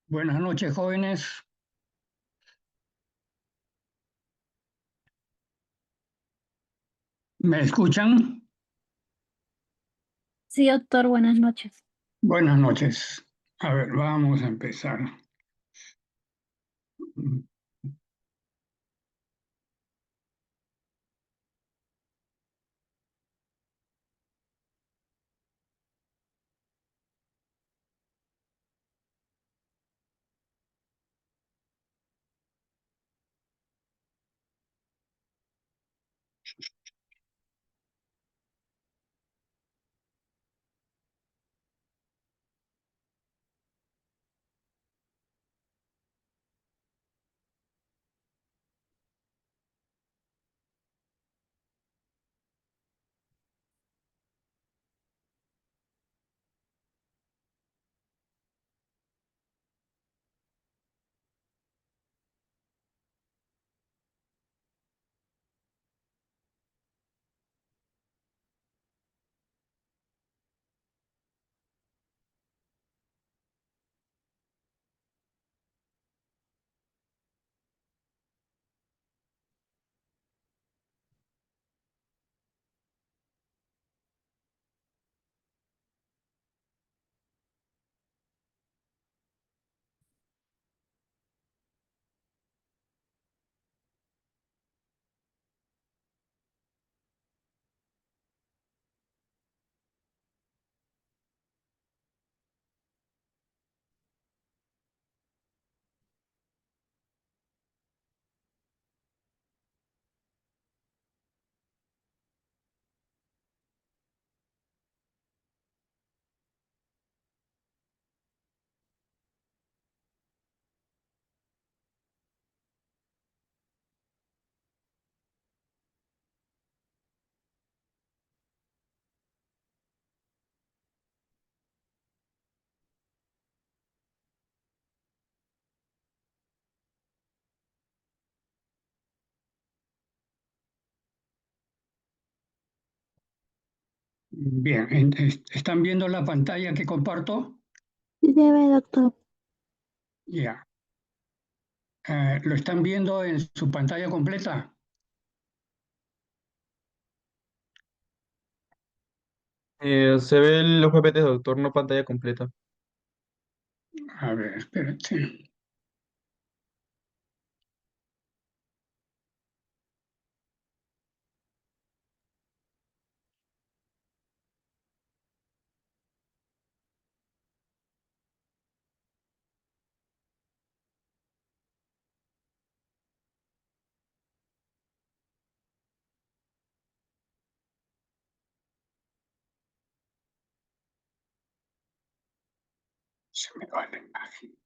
Buenas noches, jóvenes. ¿Me escuchan? Sí, doctor, buenas noches. Buenas noches. A ver, vamos a empezar. Bien, ¿están viendo la pantalla que comparto? Sí, debe, doctor. Ya. ¿Lo están viendo en su pantalla completa? Se ve los PPT, doctor, no pantalla completa. A ver, espérate. Se me va la imagen.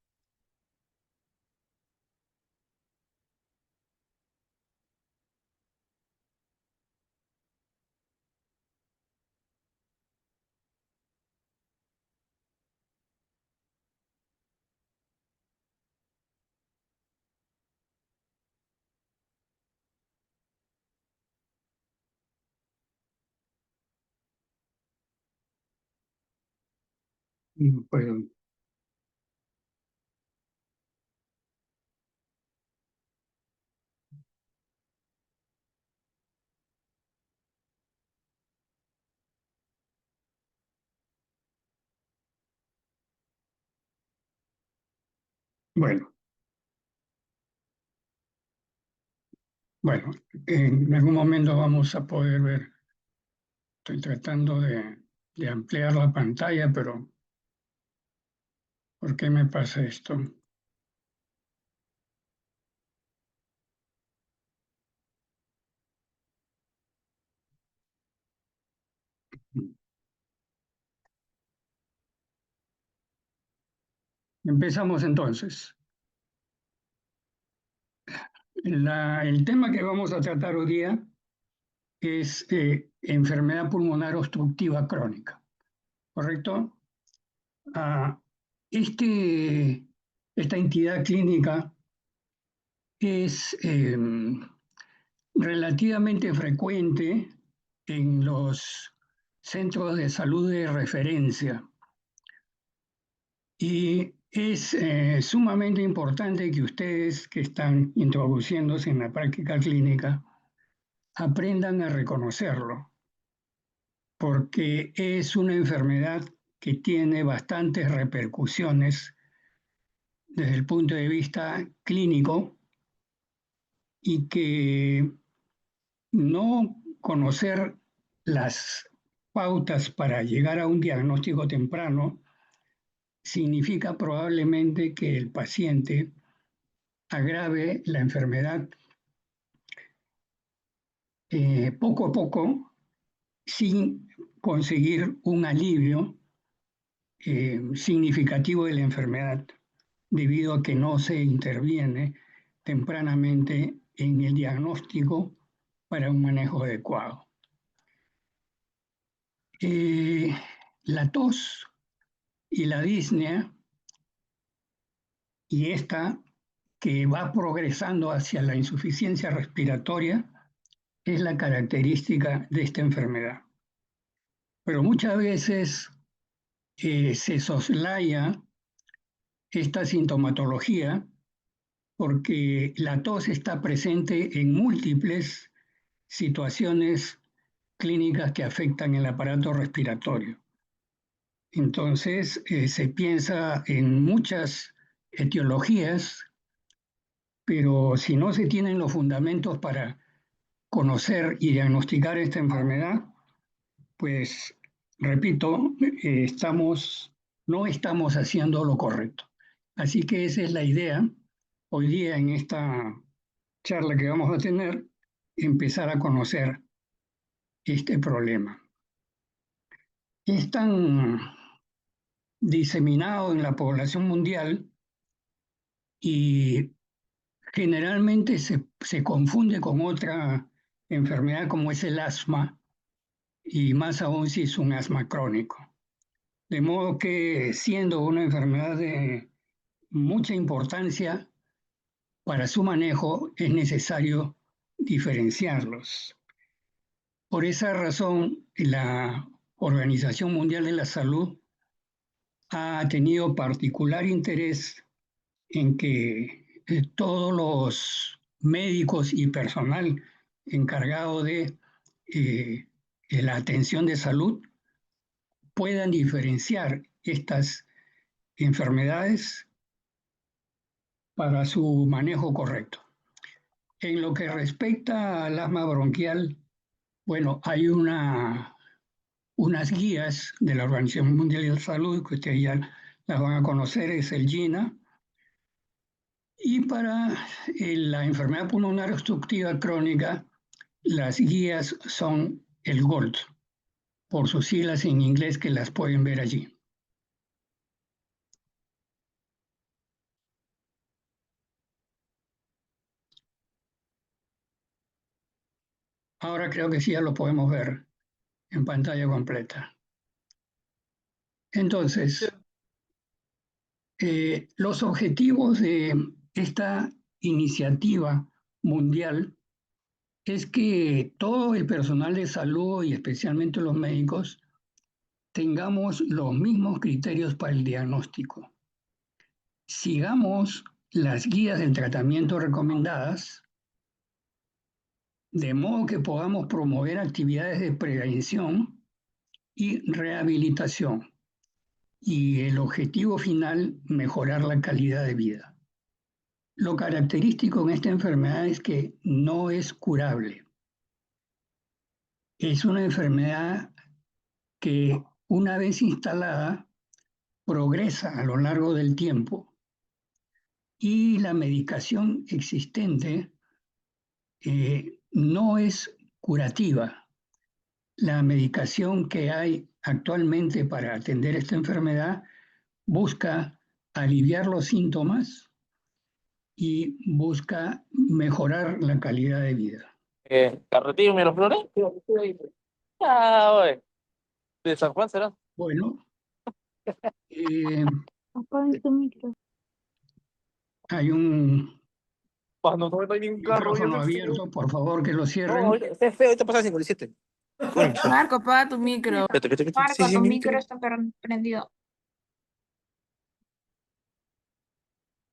No puedo. Bueno, bueno, en algún momento vamos a poder ver. Estoy tratando de ampliar la pantalla, pero ¿por qué me pasa esto? Empezamos entonces. El tema que vamos a tratar hoy día es enfermedad pulmonar obstructiva crónica, ¿correcto? Ah, esta entidad clínica es relativamente frecuente en los centros de salud de referencia y Es sumamente importante que ustedes que están introduciéndose en la práctica clínica aprendan a reconocerlo, porque es una enfermedad que tiene bastantes repercusiones desde el punto de vista clínico y que no conocer las pautas para llegar a un diagnóstico temprano significa probablemente que el paciente agrave la enfermedad poco a poco sin conseguir un alivio significativo de la enfermedad debido a que no se interviene tempranamente en el diagnóstico para un manejo adecuado. La tos y la disnea, y esta que va progresando hacia la insuficiencia respiratoria, es la característica de esta enfermedad. Pero muchas veces se soslaya esta sintomatología porque la tos está presente en múltiples situaciones clínicas que afectan el aparato respiratorio. Entonces, se piensa en muchas etiologías, pero si no se tienen los fundamentos para conocer y diagnosticar esta enfermedad, pues, repito, no estamos haciendo lo correcto. Así que esa es la idea hoy día en esta charla que vamos a tener, empezar a conocer este problema. Es tan diseminado en la población mundial y generalmente se confunde con otra enfermedad como es el asma, y más aún si es un asma crónico. De modo que siendo una enfermedad de mucha importancia para su manejo, es necesario diferenciarlos. Por esa razón, la Organización Mundial de la Salud ha tenido particular interés en que todos los médicos y personal encargado de la atención de salud puedan diferenciar estas enfermedades para su manejo correcto. En lo que respecta al asma bronquial, bueno, hay unas guías de la Organización Mundial de la Salud, que ustedes ya las van a conocer, es el GINA, y para la enfermedad pulmonar obstructiva crónica, las guías son el GOLD, por sus siglas en inglés que las pueden ver allí. Ahora creo que sí ya lo podemos ver en pantalla completa. Entonces, los objetivos de esta iniciativa mundial es que todo el personal de salud y especialmente los médicos tengamos los mismos criterios para el diagnóstico. Sigamos las guías del tratamiento recomendadas, de modo que podamos promover actividades de prevención y rehabilitación. Y el objetivo final, mejorar la calidad de vida. Lo característico en esta enfermedad es que no es curable. Es una enfermedad que una vez instalada progresa a lo largo del tiempo y la medicación existente no es curativa. La medicación que hay actualmente para atender esta enfermedad busca aliviar los síntomas y busca mejorar la calidad de vida. ¿Carretillo Miraflores? Ah, oye. ¿De San Juan será? Bueno, Apaga tu micro. hay un Pues no, no hay ningún carro. Yo micrófono no sé. abierto, por favor que lo No, cierren. ahorita es feo, ahorita pasa 57. Marco, apaga tu micro. Vete, vete, vete. Marco, Sí, sí, tu mi micro está prendido.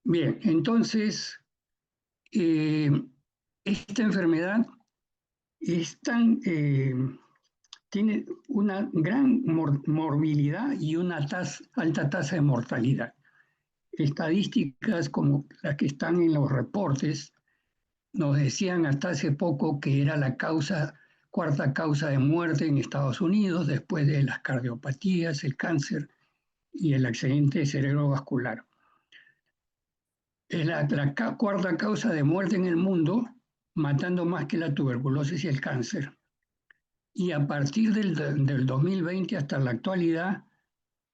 Bien, entonces, esta enfermedad tiene una gran morbilidad y una alta tasa de mortalidad. Estadísticas como las que están en los reportes nos decían hasta hace poco que era la cuarta causa de muerte en Estados Unidos, después de las cardiopatías, el cáncer y el accidente cerebrovascular. Es la cuarta causa de muerte en el mundo, matando más que la tuberculosis y el cáncer. Y a partir del 2020 hasta la actualidad,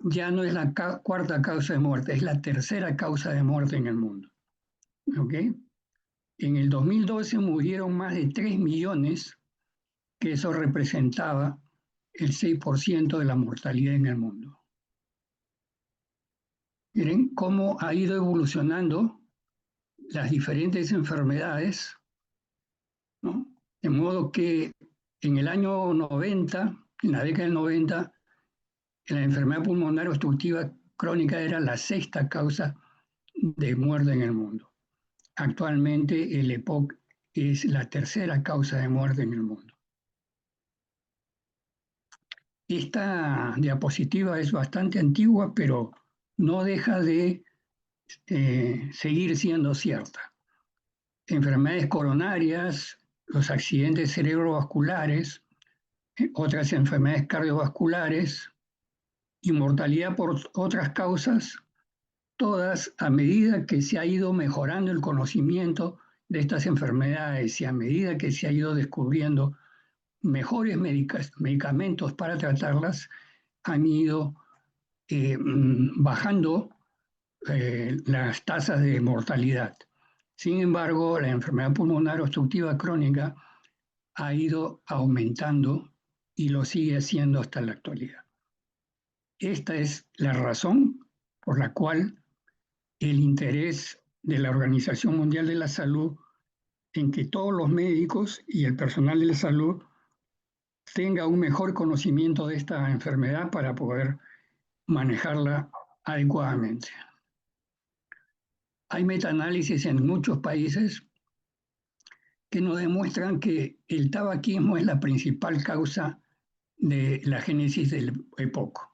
ya no es la cuarta causa de muerte, es la tercera causa de muerte en el mundo. ¿Ok? En el 2012 murieron más de 3 millones, que eso representaba el 6% de la mortalidad en el mundo. Miren cómo ha ido evolucionando las diferentes enfermedades, ¿no? De modo que en el año 90, en la década del 90, la enfermedad pulmonar obstructiva crónica era la sexta causa de muerte en el mundo. Actualmente el EPOC es la tercera causa de muerte en el mundo. Esta diapositiva es bastante antigua, pero no deja de seguir siendo cierta. Enfermedades coronarias, los accidentes cerebrovasculares, otras enfermedades cardiovasculares y mortalidad por otras causas, todas a medida que se ha ido mejorando el conocimiento de estas enfermedades y a medida que se ha ido descubriendo mejores medicamentos para tratarlas, han ido bajando las tasas de mortalidad. Sin embargo, la enfermedad pulmonar obstructiva crónica ha ido aumentando y lo sigue haciendo hasta la actualidad. Esta es la razón por la cual el interés de la Organización Mundial de la Salud en que todos los médicos y el personal de la salud tenga un mejor conocimiento de esta enfermedad para poder manejarla adecuadamente. Hay metaanálisis en muchos países que nos demuestran que el tabaquismo es la principal causa de la génesis del EPOC.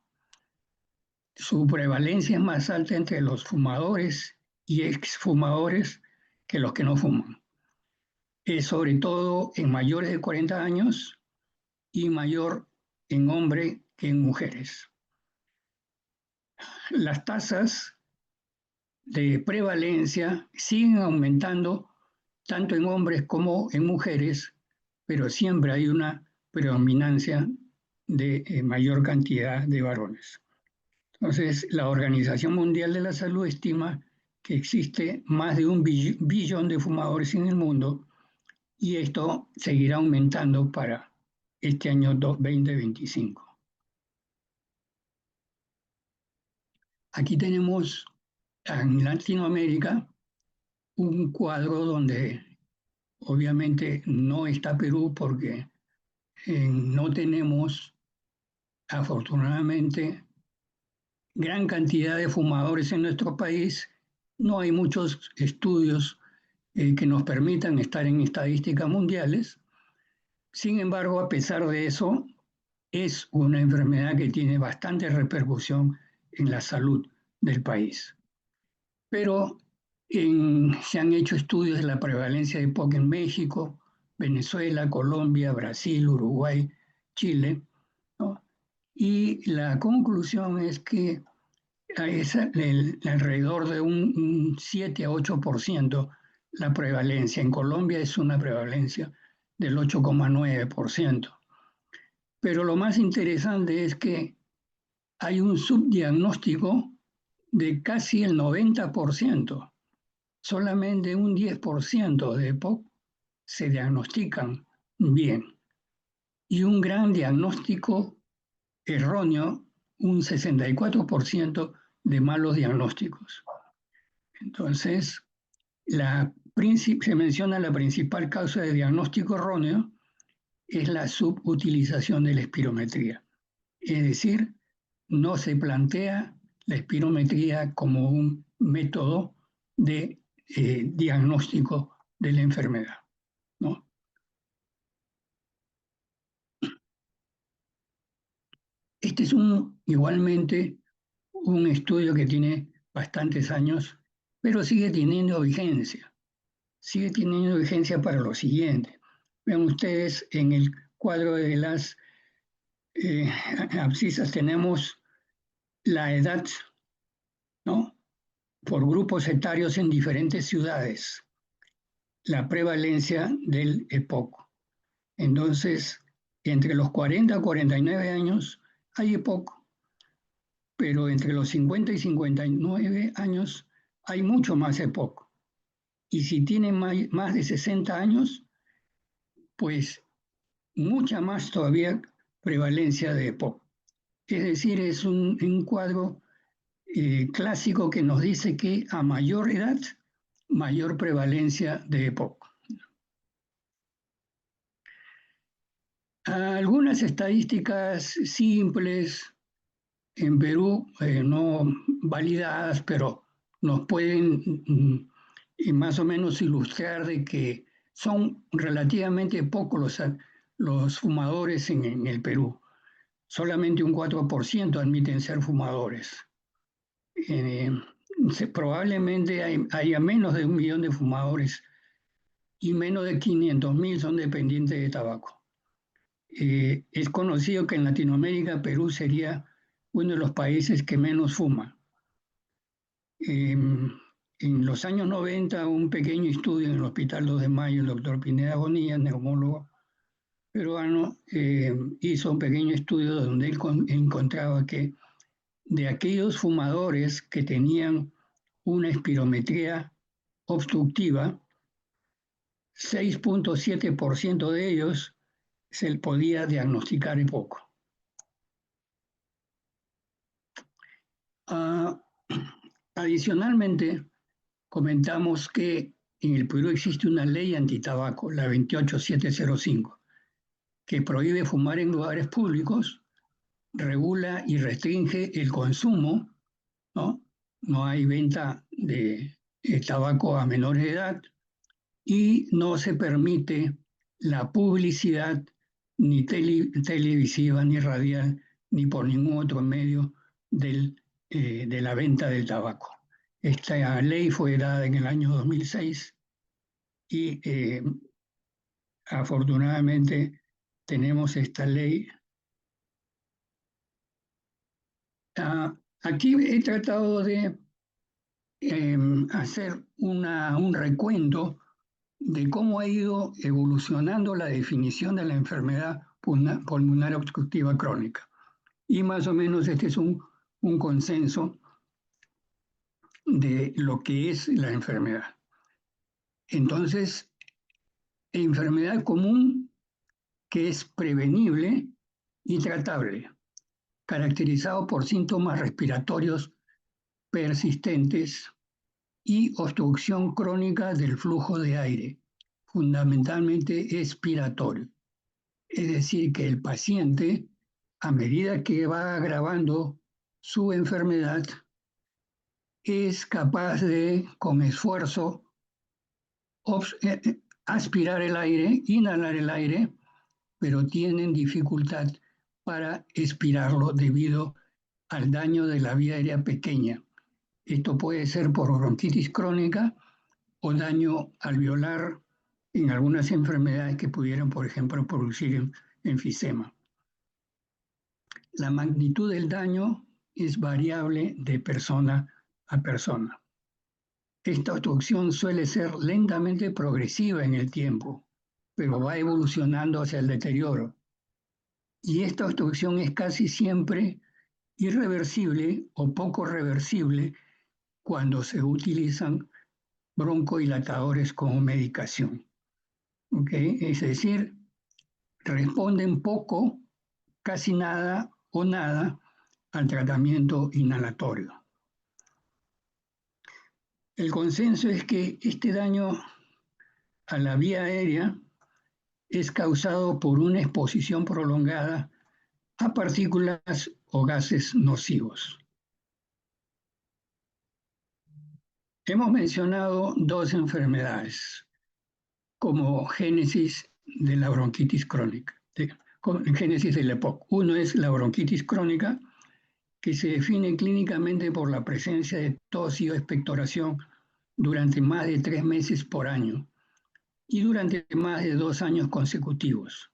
Su prevalencia es más alta entre los fumadores y exfumadores que los que no fuman. Es sobre todo en mayores de 40 años y mayor en hombres que en mujeres. Las tasas de prevalencia siguen aumentando tanto en hombres como en mujeres, pero siempre hay una predominancia de mayor cantidad de varones. Entonces, la Organización Mundial de la Salud estima que existe más de 1 billón de fumadores en el mundo y esto seguirá aumentando para este año 2025. Aquí tenemos en Latinoamérica un cuadro donde obviamente no está Perú porque no tenemos afortunadamente gran cantidad de fumadores en nuestro país. No hay muchos estudios que nos permitan estar en estadísticas mundiales. Sin embargo, a pesar de eso, es una enfermedad que tiene bastante repercusión en la salud del país. Pero se han hecho estudios de la prevalencia de EPOC en México, Venezuela, Colombia, Brasil, Uruguay, Chile, ¿no? Y la conclusión es que es alrededor de un 7 a 8% la prevalencia. En Colombia es una prevalencia del 8,9%. Pero lo más interesante es que hay un subdiagnóstico de casi el 90%. Solamente un 10% de EPOC se diagnostican bien. Y un gran diagnóstico erróneo, un 64% de malos diagnósticos. Entonces, se menciona la principal causa de diagnóstico erróneo es la subutilización de la espirometría. Es decir, no se plantea la espirometría como un método de diagnóstico de la enfermedad, ¿no? Este es igualmente un estudio que tiene bastantes años, pero sigue teniendo vigencia. Sigue teniendo vigencia para lo siguiente. Vean ustedes en el cuadro de las abscisas tenemos la edad, ¿no? Por grupos etarios en diferentes ciudades, la prevalencia del EPOC. Entonces, entre los 40 y 49 años hay EPOC, pero entre los 50 y 59 años hay mucho más EPOC. Y si tienen más de 60 años, pues mucha más todavía prevalencia de EPOC. Es decir, es un cuadro clásico que nos dice que a mayor edad, mayor prevalencia de EPOC. Algunas estadísticas simples en Perú, no validadas, pero nos pueden más o menos ilustrar de que son relativamente pocos los fumadores en el Perú. Solamente un 4% admiten ser fumadores. Probablemente haya menos de 1 millón de fumadores y menos de 500.000 son dependientes de tabaco. Es conocido que en Latinoamérica Perú sería uno de los países que menos fuma. En los años 90, un pequeño estudio en el Hospital 2 de Mayo, el doctor Pineda Bonilla, neumólogo peruano, hizo un pequeño estudio donde él encontraba que de aquellos fumadores que tenían una espirometría obstructiva, 6.7% de ellos se podía diagnosticar EPOC. Adicionalmente, comentamos que en el Perú existe una ley antitabaco, la 28705, que prohíbe fumar en lugares públicos, regula y restringe el consumo, ¿no? No hay venta de tabaco a menores de edad y no se permite la publicidad ni televisiva, ni radial, ni por ningún otro medio de la venta del tabaco. Esta ley fue dada en el año 2006 y afortunadamente tenemos esta ley. Aquí he tratado de hacer un recuento de cómo ha ido evolucionando la definición de la enfermedad pulmonar obstructiva crónica. Y más o menos este es un consenso de lo que es la enfermedad. Entonces, enfermedad común que es prevenible y tratable, caracterizado por síntomas respiratorios persistentes y obstrucción crónica del flujo de aire, fundamentalmente expiratorio. Es decir, que el paciente, a medida que va agravando su enfermedad, es capaz de, con esfuerzo, aspirar el aire, inhalar el aire, pero tienen dificultad para expirarlo debido al daño de la vía aérea pequeña. Esto puede ser por bronquitis crónica o daño alveolar en algunas enfermedades que pudieran, por ejemplo, producir enfisema. La magnitud del daño es variable de persona a persona. Esta obstrucción suele ser lentamente progresiva en el tiempo, pero va evolucionando hacia el deterioro. Y esta obstrucción es casi siempre irreversible o poco reversible cuando se utilizan broncodilatadores como medicación. ¿Okay? Es decir, responden poco, casi nada o nada al tratamiento inhalatorio. El consenso es que este daño a la vía aérea es causado por una exposición prolongada a partículas o gases nocivos. Hemos mencionado dos enfermedades como génesis de la bronquitis crónica, génesis del EPOC. Uno es la bronquitis crónica, que se define clínicamente por la presencia de tos y expectoración durante más de 3 meses por año y durante más de 2 años consecutivos,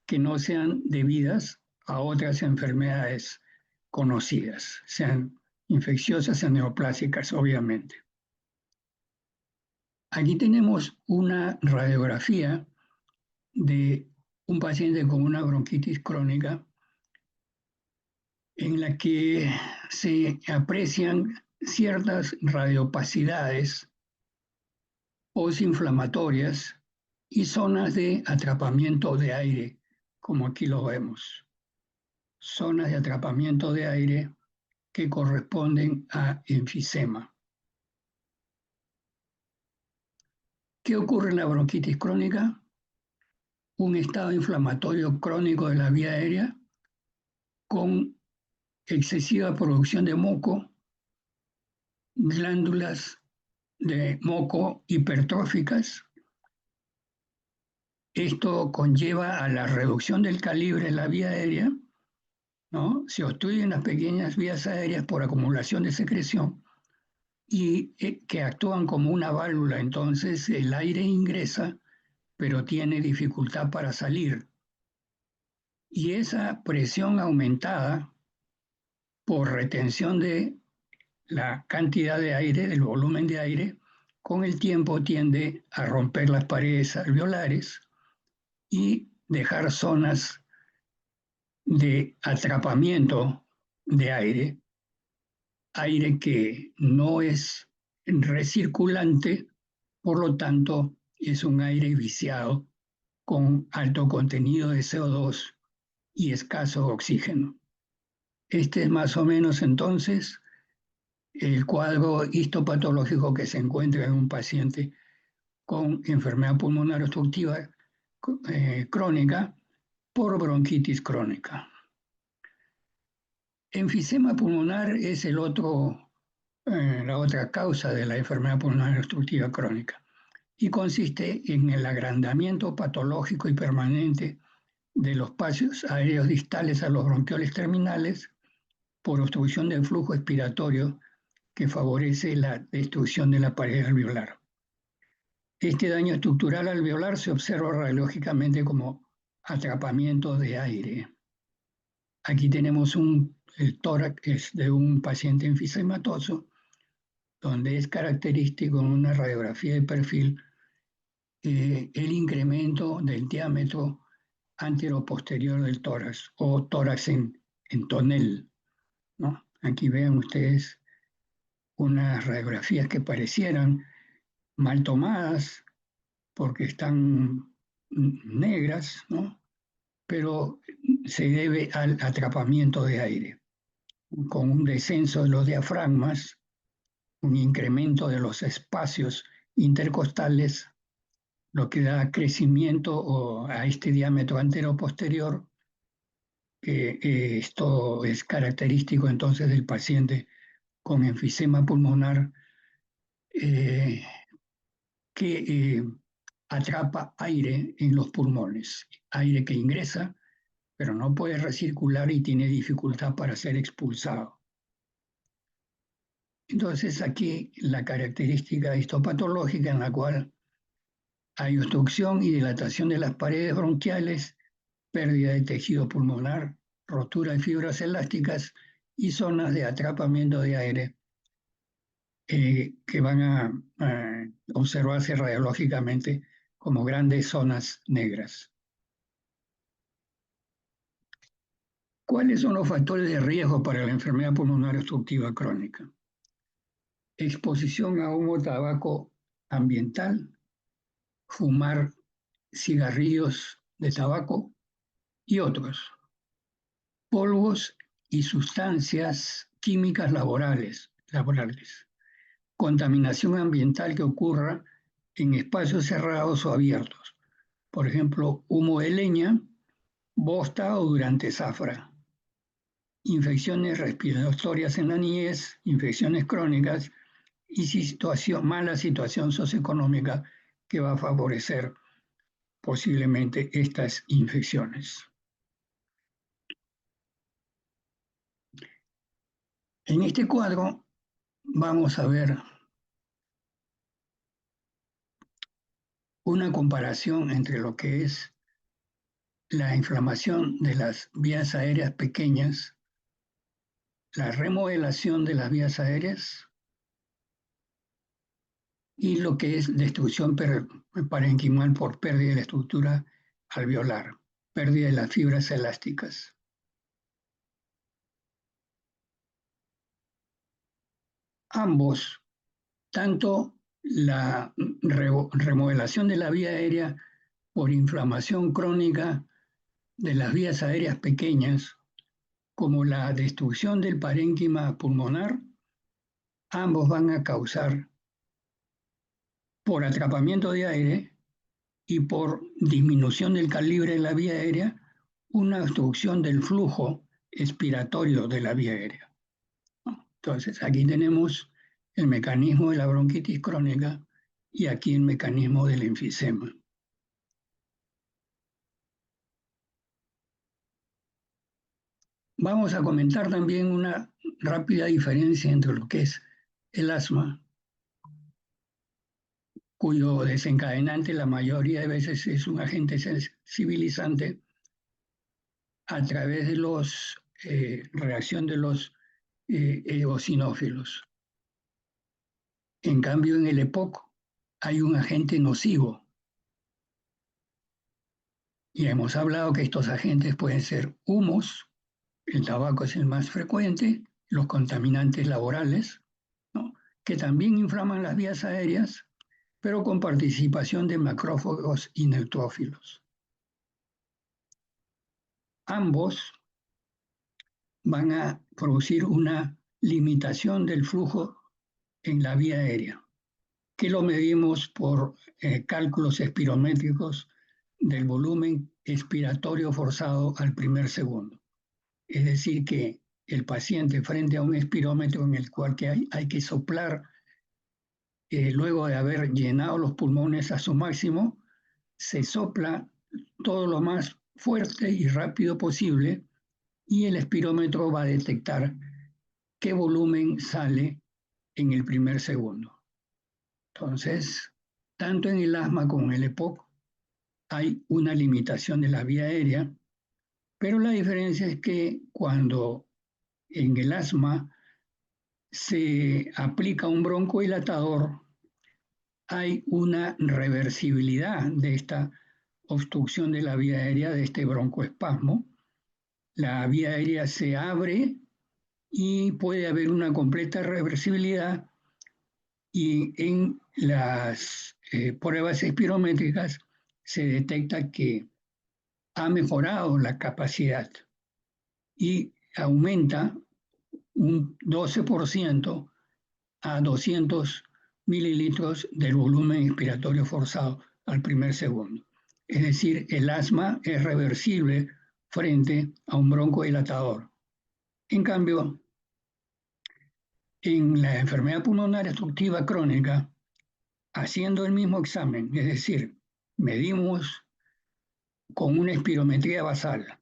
que no sean debidas a otras enfermedades conocidas, sean infecciosas, sean neoplásicas, obviamente. Aquí tenemos una radiografía de un paciente con una bronquitis crónica en la que se aprecian ciertas radiopacidades postinflamatorias y zonas de atrapamiento de aire, como aquí lo vemos. Zonas de atrapamiento de aire que corresponden a enfisema. ¿Qué ocurre en la bronquitis crónica? Un estado inflamatorio crónico de la vía aérea con excesiva producción de moco, glándulas de moco hipertróficas. Esto conlleva a la reducción del calibre de la vía aérea, ¿no? Se obstruyen las pequeñas vías aéreas por acumulación de secreción y que actúan como una válvula. Entonces el aire ingresa, pero tiene dificultad para salir. Y esa presión aumentada por retención de la cantidad de aire, del volumen de aire, con el tiempo tiende a romper las paredes alveolares y dejar zonas de atrapamiento de aire, aire que no es recirculante, por lo tanto es un aire viciado con alto contenido de CO2 y escaso oxígeno. Este es más o menos entonces el cuadro histopatológico que se encuentra en un paciente con enfermedad pulmonar obstructiva crónica por bronquitis crónica. Enfisema pulmonar es la otra causa de la enfermedad pulmonar obstructiva crónica y consiste en el agrandamiento patológico y permanente de los pasos aéreos distales a los bronquioles terminales por obstrucción del flujo expiratorio que favorece la destrucción de la pared alveolar. Este daño estructural alveolar se observa radiológicamente como atrapamiento de aire. Aquí tenemos el tórax de un paciente enfisematoso, donde es característico en una radiografía de perfil el incremento del diámetro anteroposterior del tórax o tórax en tonel, ¿no? Aquí ven ustedes unas radiografías que parecieran mal tomadas porque están negras, ¿no? Pero se debe al atrapamiento de aire, con un descenso de los diafragmas, un incremento de los espacios intercostales, lo que da crecimiento a este diámetro antero-posterior, que esto es característico entonces del paciente con enfisema pulmonar que atrapa aire en los pulmones, aire que ingresa, pero no puede recircular y tiene dificultad para ser expulsado. Entonces aquí la característica histopatológica en la cual hay obstrucción y dilatación de las paredes bronquiales, pérdida de tejido pulmonar, rotura de fibras elásticas y zonas de atrapamiento de aire que van a observarse radiológicamente como grandes zonas negras. ¿Cuáles son los factores de riesgo para la enfermedad pulmonar obstructiva crónica? Exposición a humo, tabaco ambiental, fumar cigarrillos de tabaco y otros. Polvos y sustancias químicas laborales. Contaminación ambiental que ocurra en espacios cerrados o abiertos. Por ejemplo, humo de leña, bosta o durante zafra. Infecciones respiratorias en la niñez, infecciones crónicas y mala situación socioeconómica que va a favorecer posiblemente estas infecciones. En este cuadro vamos a ver una comparación entre lo que es la inflamación de las vías aéreas pequeñas, la remodelación de las vías aéreas y lo que es destrucción parenquimal por pérdida de la estructura alveolar, pérdida de las fibras elásticas. Ambos, tanto la remodelación de la vía aérea por inflamación crónica de las vías aéreas pequeñas, como la destrucción del parénquima pulmonar, ambos van a causar, por atrapamiento de aire y por disminución del calibre de la vía aérea, una obstrucción del flujo expiratorio de la vía aérea. Entonces, aquí tenemos el mecanismo de la bronquitis crónica y aquí el mecanismo del enfisema. Vamos a comentar también una rápida diferencia entre lo que es el asma, cuyo desencadenante la mayoría de veces es un agente sensibilizante a través de los reacción de los eosinófilos. En cambio, en el EPOC hay un agente nocivo. Y hemos hablado que estos agentes pueden ser humos, el tabaco es el más frecuente, los contaminantes laborales, ¿no?, que también inflaman las vías aéreas, pero con participación de macrófagos y neutrófilos. Ambos van a producir una limitación del flujo en la vía aérea, que lo medimos por cálculos espirométricos del volumen expiratorio forzado al primer segundo. Es decir, que el paciente frente a un espirómetro en el cual hay que soplar luego de haber llenado los pulmones a su máximo, se sopla todo lo más fuerte y rápido posible y el espirómetro va a detectar qué volumen sale en el primer segundo. Entonces, tanto en el asma como en el EPOC hay una limitación de la vía aérea, pero la diferencia es que cuando en el asma se aplica un broncodilatador, hay una reversibilidad de esta obstrucción de la vía aérea, de este broncoespasmo. La vía aérea se abre y puede haber una completa reversibilidad, y en las pruebas espirométricas se detecta que ha mejorado la capacidad y aumenta un 12% a 200 mililitros del volumen expiratorio forzado al primer segundo. Es decir, el asma es reversible frente a un broncodilatador. En cambio, en la enfermedad pulmonar obstructiva crónica, haciendo el mismo examen, es decir, medimos con una espirometría basal,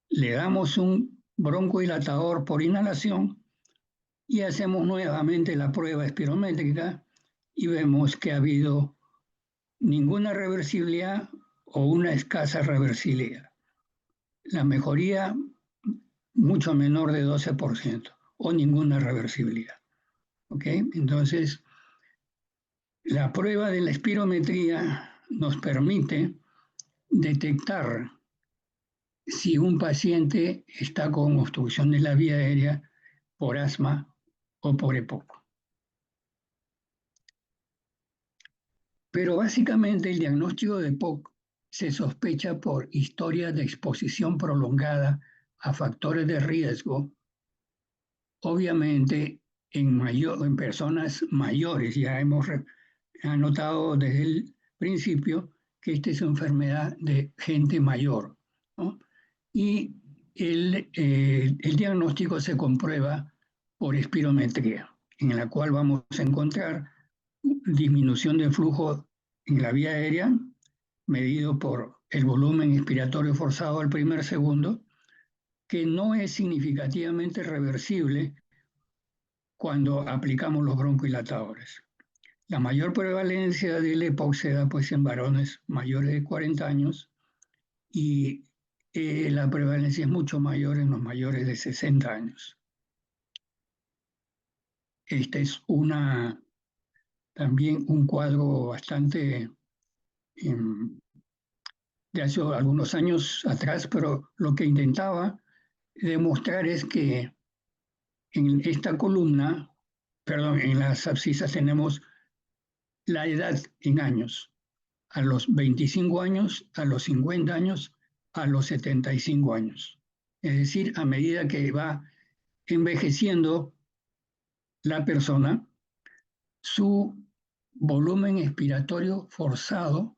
le damos un broncodilatador por inhalación y hacemos nuevamente la prueba espirométrica y vemos que ha habido ninguna reversibilidad o una escasa reversibilidad. La mejoría mucho menor de 12% o ninguna reversibilidad. ¿Ok? Entonces, la prueba de la espirometría nos permite detectar si un paciente está con obstrucción de la vía aérea por asma o por EPOC. Pero básicamente el diagnóstico de EPOC se sospecha por historia de exposición prolongada a factores de riesgo, obviamente en personas mayores. Ya hemos anotado desde el principio que esta es una enfermedad de gente mayor, ¿no? Y el diagnóstico se comprueba por espirometría. en la cual vamos a encontrar disminución del flujo en la vía aérea, medido por el volumen expiratorio forzado al primer segundo, que no es significativamente reversible cuando aplicamos los broncohilatadores. La mayor prevalencia del EPOC se da pues en varones mayores de 40 años y la prevalencia es mucho mayor en los mayores de 60 años. Este es también un cuadro bastante de hace algunos años atrás, pero lo que intentaba demostrar es que en esta columna, perdón, en las abscisas tenemos la edad en años, a los 25 años, a los 50 años, a los 75 años. Es decir, a medida que va envejeciendo la persona, su volumen expiratorio forzado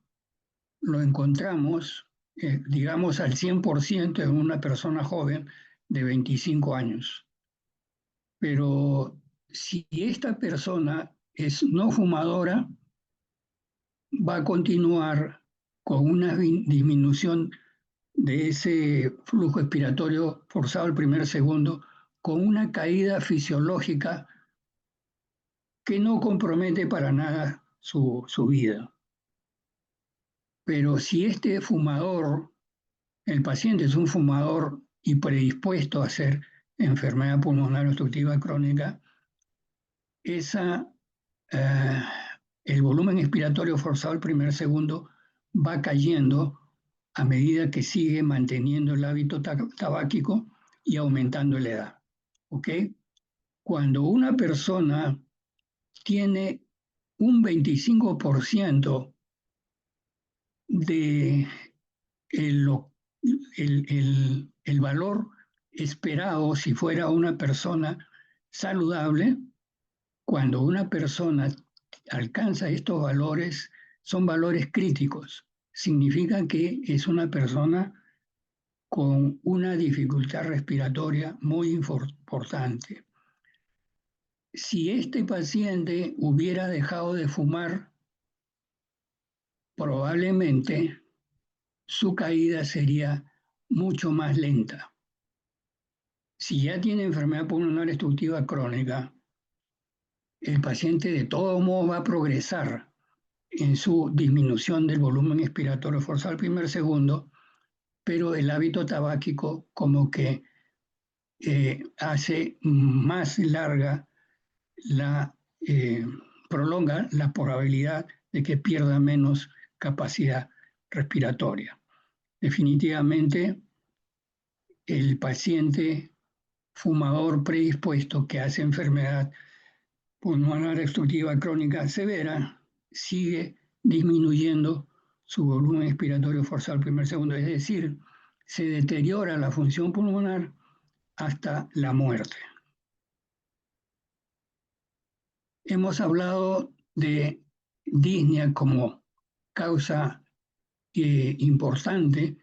lo encontramos, digamos, al 100% en una persona joven de 25 años. Pero si esta persona es no fumadora, va a continuar con una disminución de ese flujo expiratorio forzado al primer segundo, con una caída fisiológica que no compromete para nada su vida. Pero si este fumador, el paciente es un fumador y predispuesto a hacer enfermedad pulmonar obstructiva crónica, eh, el volumen expiratorio forzado al primer segundo va cayendo a medida que sigue manteniendo el hábito tabáquico y aumentando la edad. ¿Ok? Cuando una persona tiene un 25% de el valor esperado si fuera una persona saludable, cuando una persona alcanza estos valores, son valores críticos. Significa que es una persona con una dificultad respiratoria muy importante. Si este paciente hubiera dejado de fumar, probablemente su caída sería mucho más lenta. Si ya tiene enfermedad pulmonar obstructiva crónica, el paciente de todos modos va a progresar en su disminución del volumen expiratorio forzado al primer segundo, pero el hábito tabáquico como que hace más larga prolonga la probabilidad de que pierda menos capacidad respiratoria. Definitivamente, el paciente fumador predispuesto que hace enfermedad pulmonar obstructiva crónica severa sigue disminuyendo su volumen expiratorio forzado al primer segundo, es decir, se deteriora la función pulmonar hasta la muerte. Hemos hablado de disnea como causa importante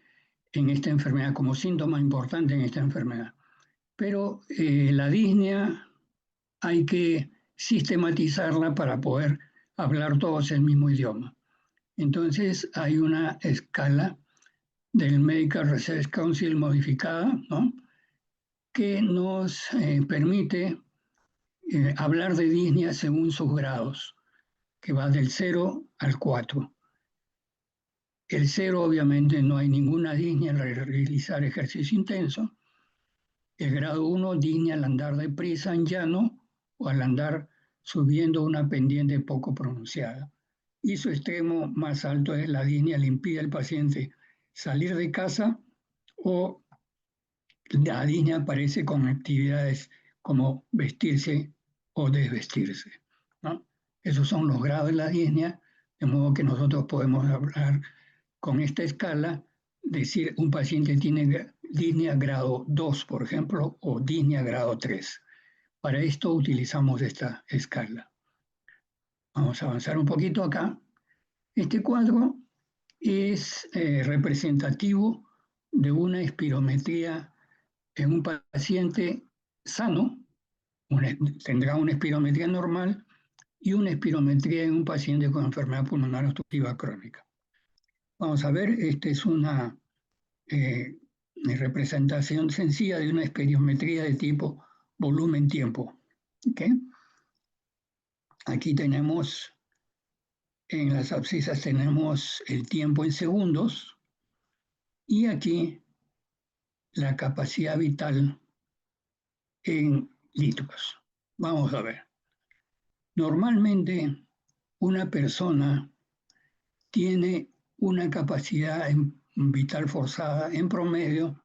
en esta enfermedad, como síntoma importante en esta enfermedad. Pero la disnea hay que sistematizarla para poder hablar todos el mismo idioma. Entonces hay una escala del Medical Research Council modificada, ¿no?, que nos permite hablar de disnea según sus grados, que va del 0 al 4. El 0 obviamente no hay ninguna disnea al realizar ejercicio intenso. El grado 1, disnea al andar deprisa en llano o al andar subiendo una pendiente poco pronunciada. Y su extremo más alto es la disnea le impide al paciente salir de casa, o la disnea aparece con actividades como vestirse o desvestirse, ¿no? Esos son los grados de la disnea, de modo que nosotros podemos hablar con esta escala, decir un paciente tiene disnea grado 2, por ejemplo, o disnea grado 3. Para esto utilizamos esta escala. Vamos a avanzar un poquito acá. Este cuadro es representativo de una espirometría en un paciente sano tendrá una espirometría normal y una espirometría en un paciente con enfermedad pulmonar obstructiva crónica. Vamos a ver, esta es una representación sencilla de una espirometría de tipo volumen-tiempo. ¿Okay? Aquí tenemos, en las abscisas tenemos el tiempo en segundos y aquí la capacidad vital en litros. Vamos a ver. Normalmente una persona tiene una capacidad vital forzada en promedio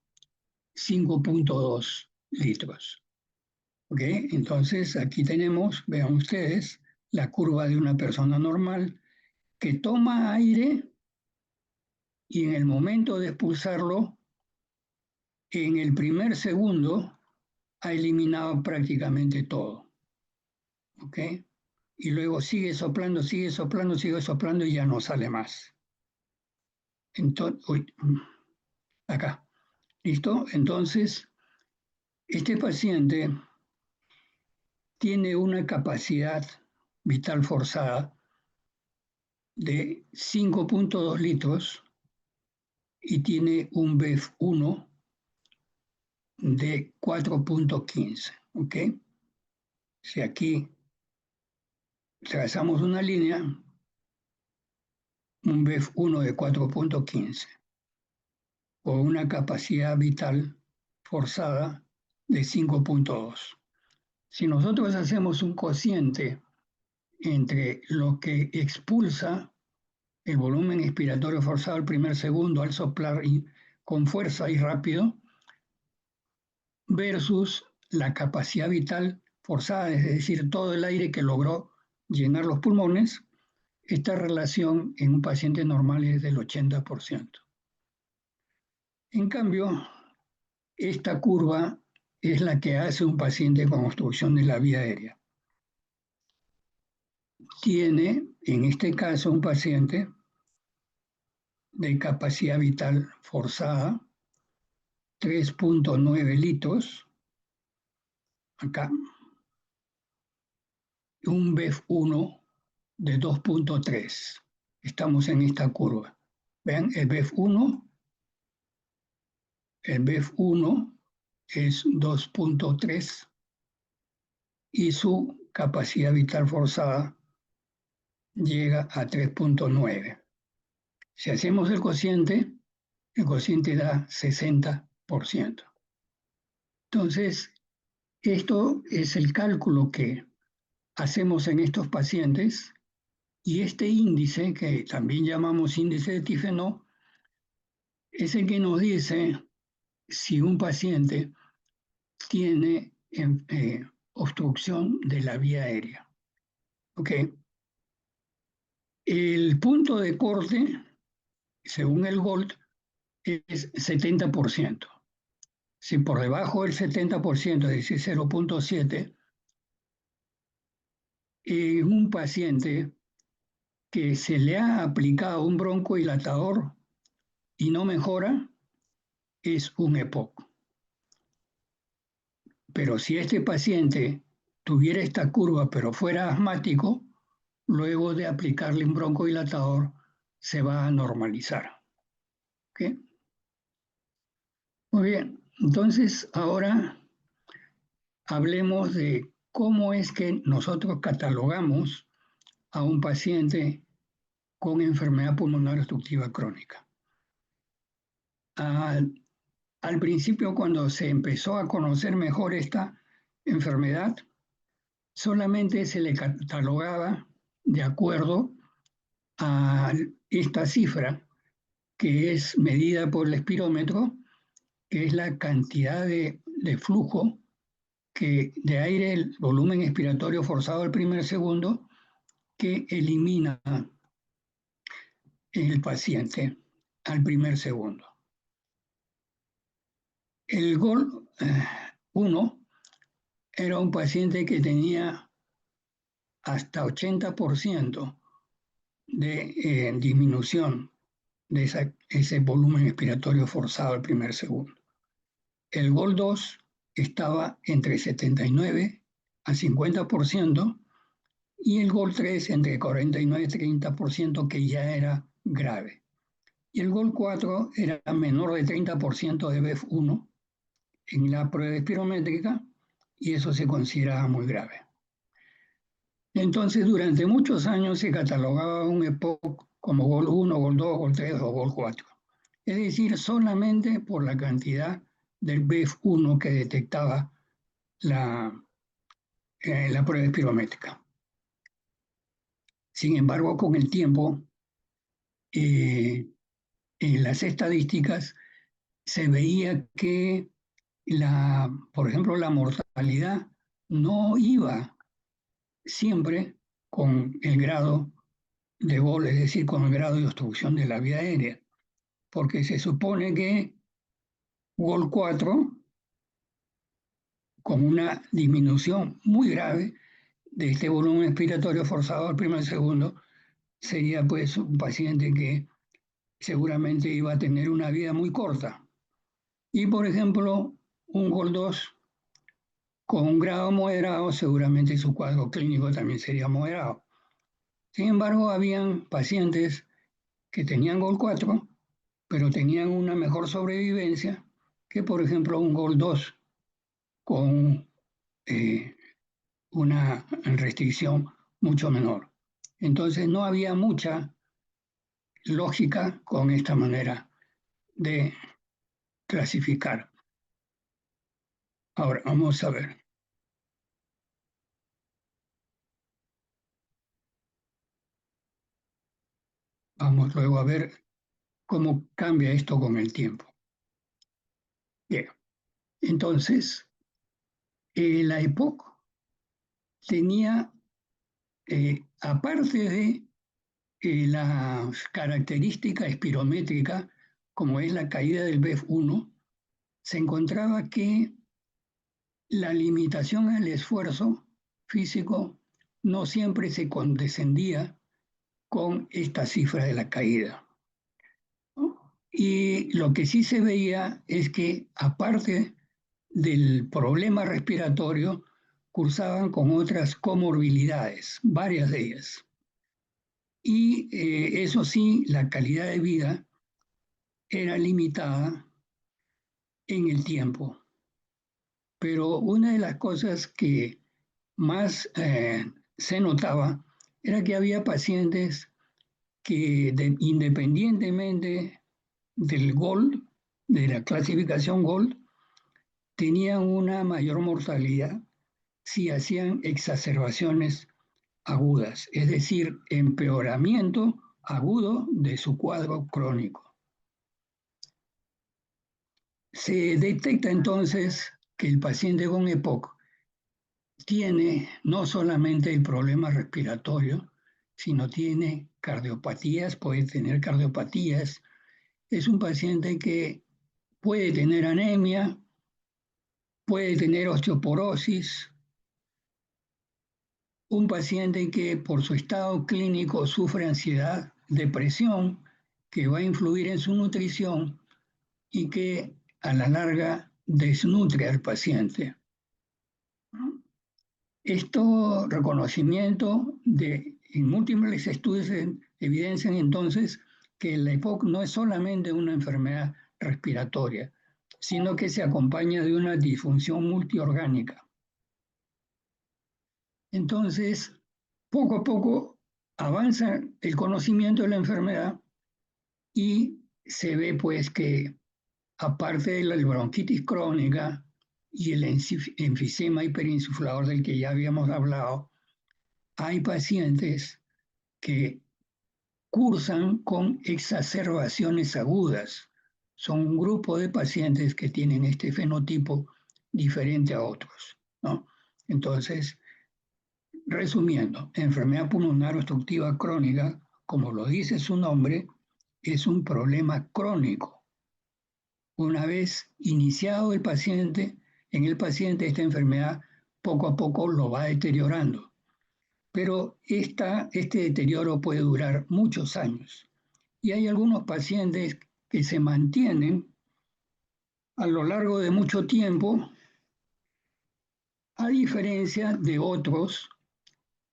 5.2 litros. ¿Ok? Entonces aquí tenemos, vean ustedes, la curva de una persona normal que toma aire y en el momento de expulsarlo, en el primer segundo, ha eliminado prácticamente todo. ¿Ok? Y luego sigue soplando, sigue soplando, sigue soplando y ya no sale más. Entonces, acá. ¿Listo? Entonces, este paciente tiene una capacidad vital forzada de 5.2 litros y tiene un BEF1 de 4.15. ¿Ok? Si aquí trazamos una línea, un BEF1 de 4.15 o una capacidad vital forzada de 5.2. Si nosotros hacemos un cociente entre lo que expulsa el volumen expiratorio forzado al primer segundo al soplar con fuerza y rápido versus la capacidad vital forzada, es decir, todo el aire que logró llenar los pulmones, esta relación en un paciente normal es del 80%. En cambio, esta curva es la que hace un paciente con obstrucción de la vía aérea. Tiene, en este caso, un paciente de capacidad vital forzada, 3.9 litros, acá, un BEF1 de 2.3. Estamos en esta curva. Vean, el BEF1 es 2.3 y su capacidad vital forzada llega a 3.9. Si hacemos el cociente da 60%. Entonces, esto es el cálculo que hacemos en estos pacientes y este índice, que también llamamos índice de Tifenot, es el que nos dice si un paciente tiene obstrucción de la vía aérea. ¿Ok? El punto de corte, según el GOLD, es 70%. Si por debajo del 70%, es decir, 0.7, en un paciente que se le ha aplicado un broncodilatador y no mejora, es un EPOC. Pero si este paciente tuviera esta curva pero fuera asmático, luego de aplicarle un broncodilatador se va a normalizar. ¿Okay? Muy bien, entonces ahora hablemos de cómo es que nosotros catalogamos a un paciente con enfermedad pulmonar obstructiva crónica. Al principio, cuando se empezó a conocer mejor esta enfermedad, solamente se le catalogaba de acuerdo a esta cifra que es medida por el espirómetro, que es la cantidad de flujo de aire, el volumen expiratorio forzado al primer segundo, que elimina el paciente al primer segundo. El GOL 1 era un paciente que tenía hasta 80% de disminución de ese volumen expiratorio forzado al primer segundo. El GOL 2 estaba entre 79 a 50% y el GOL3 entre 49 y 30%, que ya era grave. Y el GOL4 era menor de 30% de BEF1 en la prueba espirométrica y eso se consideraba muy grave. Entonces, durante muchos años se catalogaba un EPOC como GOL1, GOL2, GOL3 o GOL4. Es decir, solamente por la cantidad del BEF1 que detectaba la prueba espirométrica. Sin embargo, con el tiempo, en las estadísticas se veía que, por ejemplo, la mortalidad no iba siempre con el grado de GOL, es decir, con el grado de obstrucción de la vía aérea, porque se supone que GOL4, con una disminución muy grave de este volumen expiratorio forzado al primer segundo, sería pues un paciente que seguramente iba a tener una vida muy corta. Y por ejemplo, un GOL2 con un grado moderado, seguramente su cuadro clínico también sería moderado. Sin embargo, habían pacientes que tenían GOL4, pero tenían una mejor sobrevivencia que, por ejemplo, un GOL2 con una restricción mucho menor. Entonces, no había mucha lógica con esta manera de clasificar. Ahora, vamos a ver. Vamos luego a ver cómo cambia esto con el tiempo. Bien, entonces, la EPOC tenía, aparte de la característica espirométrica, como es la caída del BEF1, se encontraba que la limitación al esfuerzo físico no siempre se condescendía con esta cifra de la caída, ¿no? Y lo que sí se veía es que, aparte del problema respiratorio, cursaban con otras comorbilidades, varias de ellas. Y eso sí, la calidad de vida era limitada en el tiempo. Pero una de las cosas que más se notaba era que había pacientes que independientemente del GOLD, de la clasificación GOLD, tenían una mayor mortalidad si hacían exacerbaciones agudas, es decir, empeoramiento agudo de su cuadro crónico. Se detecta entonces que el paciente con EPOC tiene no solamente el problema respiratorio, sino tiene cardiopatías, puede tener cardiopatías. Es un paciente que puede tener anemia, puede tener osteoporosis, un paciente que por su estado clínico sufre ansiedad, depresión, que va a influir en su nutrición y que a la larga desnutre al paciente. Esto reconocimiento en múltiples estudios evidencian entonces que la EPOC no es solamente una enfermedad respiratoria, sino que se acompaña de una disfunción multiorgánica. Entonces, poco a poco avanza el conocimiento de la enfermedad y se ve pues que, aparte de la bronquitis crónica y el enfisema hiperinsuflador del que ya habíamos hablado, hay pacientes que cursan con exacerbaciones agudas. Son un grupo de pacientes que tienen este fenotipo diferente a otros, ¿no? Entonces, resumiendo, enfermedad pulmonar obstructiva crónica, como lo dice su nombre, es un problema crónico. Una vez iniciado en el paciente esta enfermedad poco a poco lo va deteriorando. Pero este deterioro puede durar muchos años. Y hay algunos pacientes que se mantienen a lo largo de mucho tiempo a diferencia de otros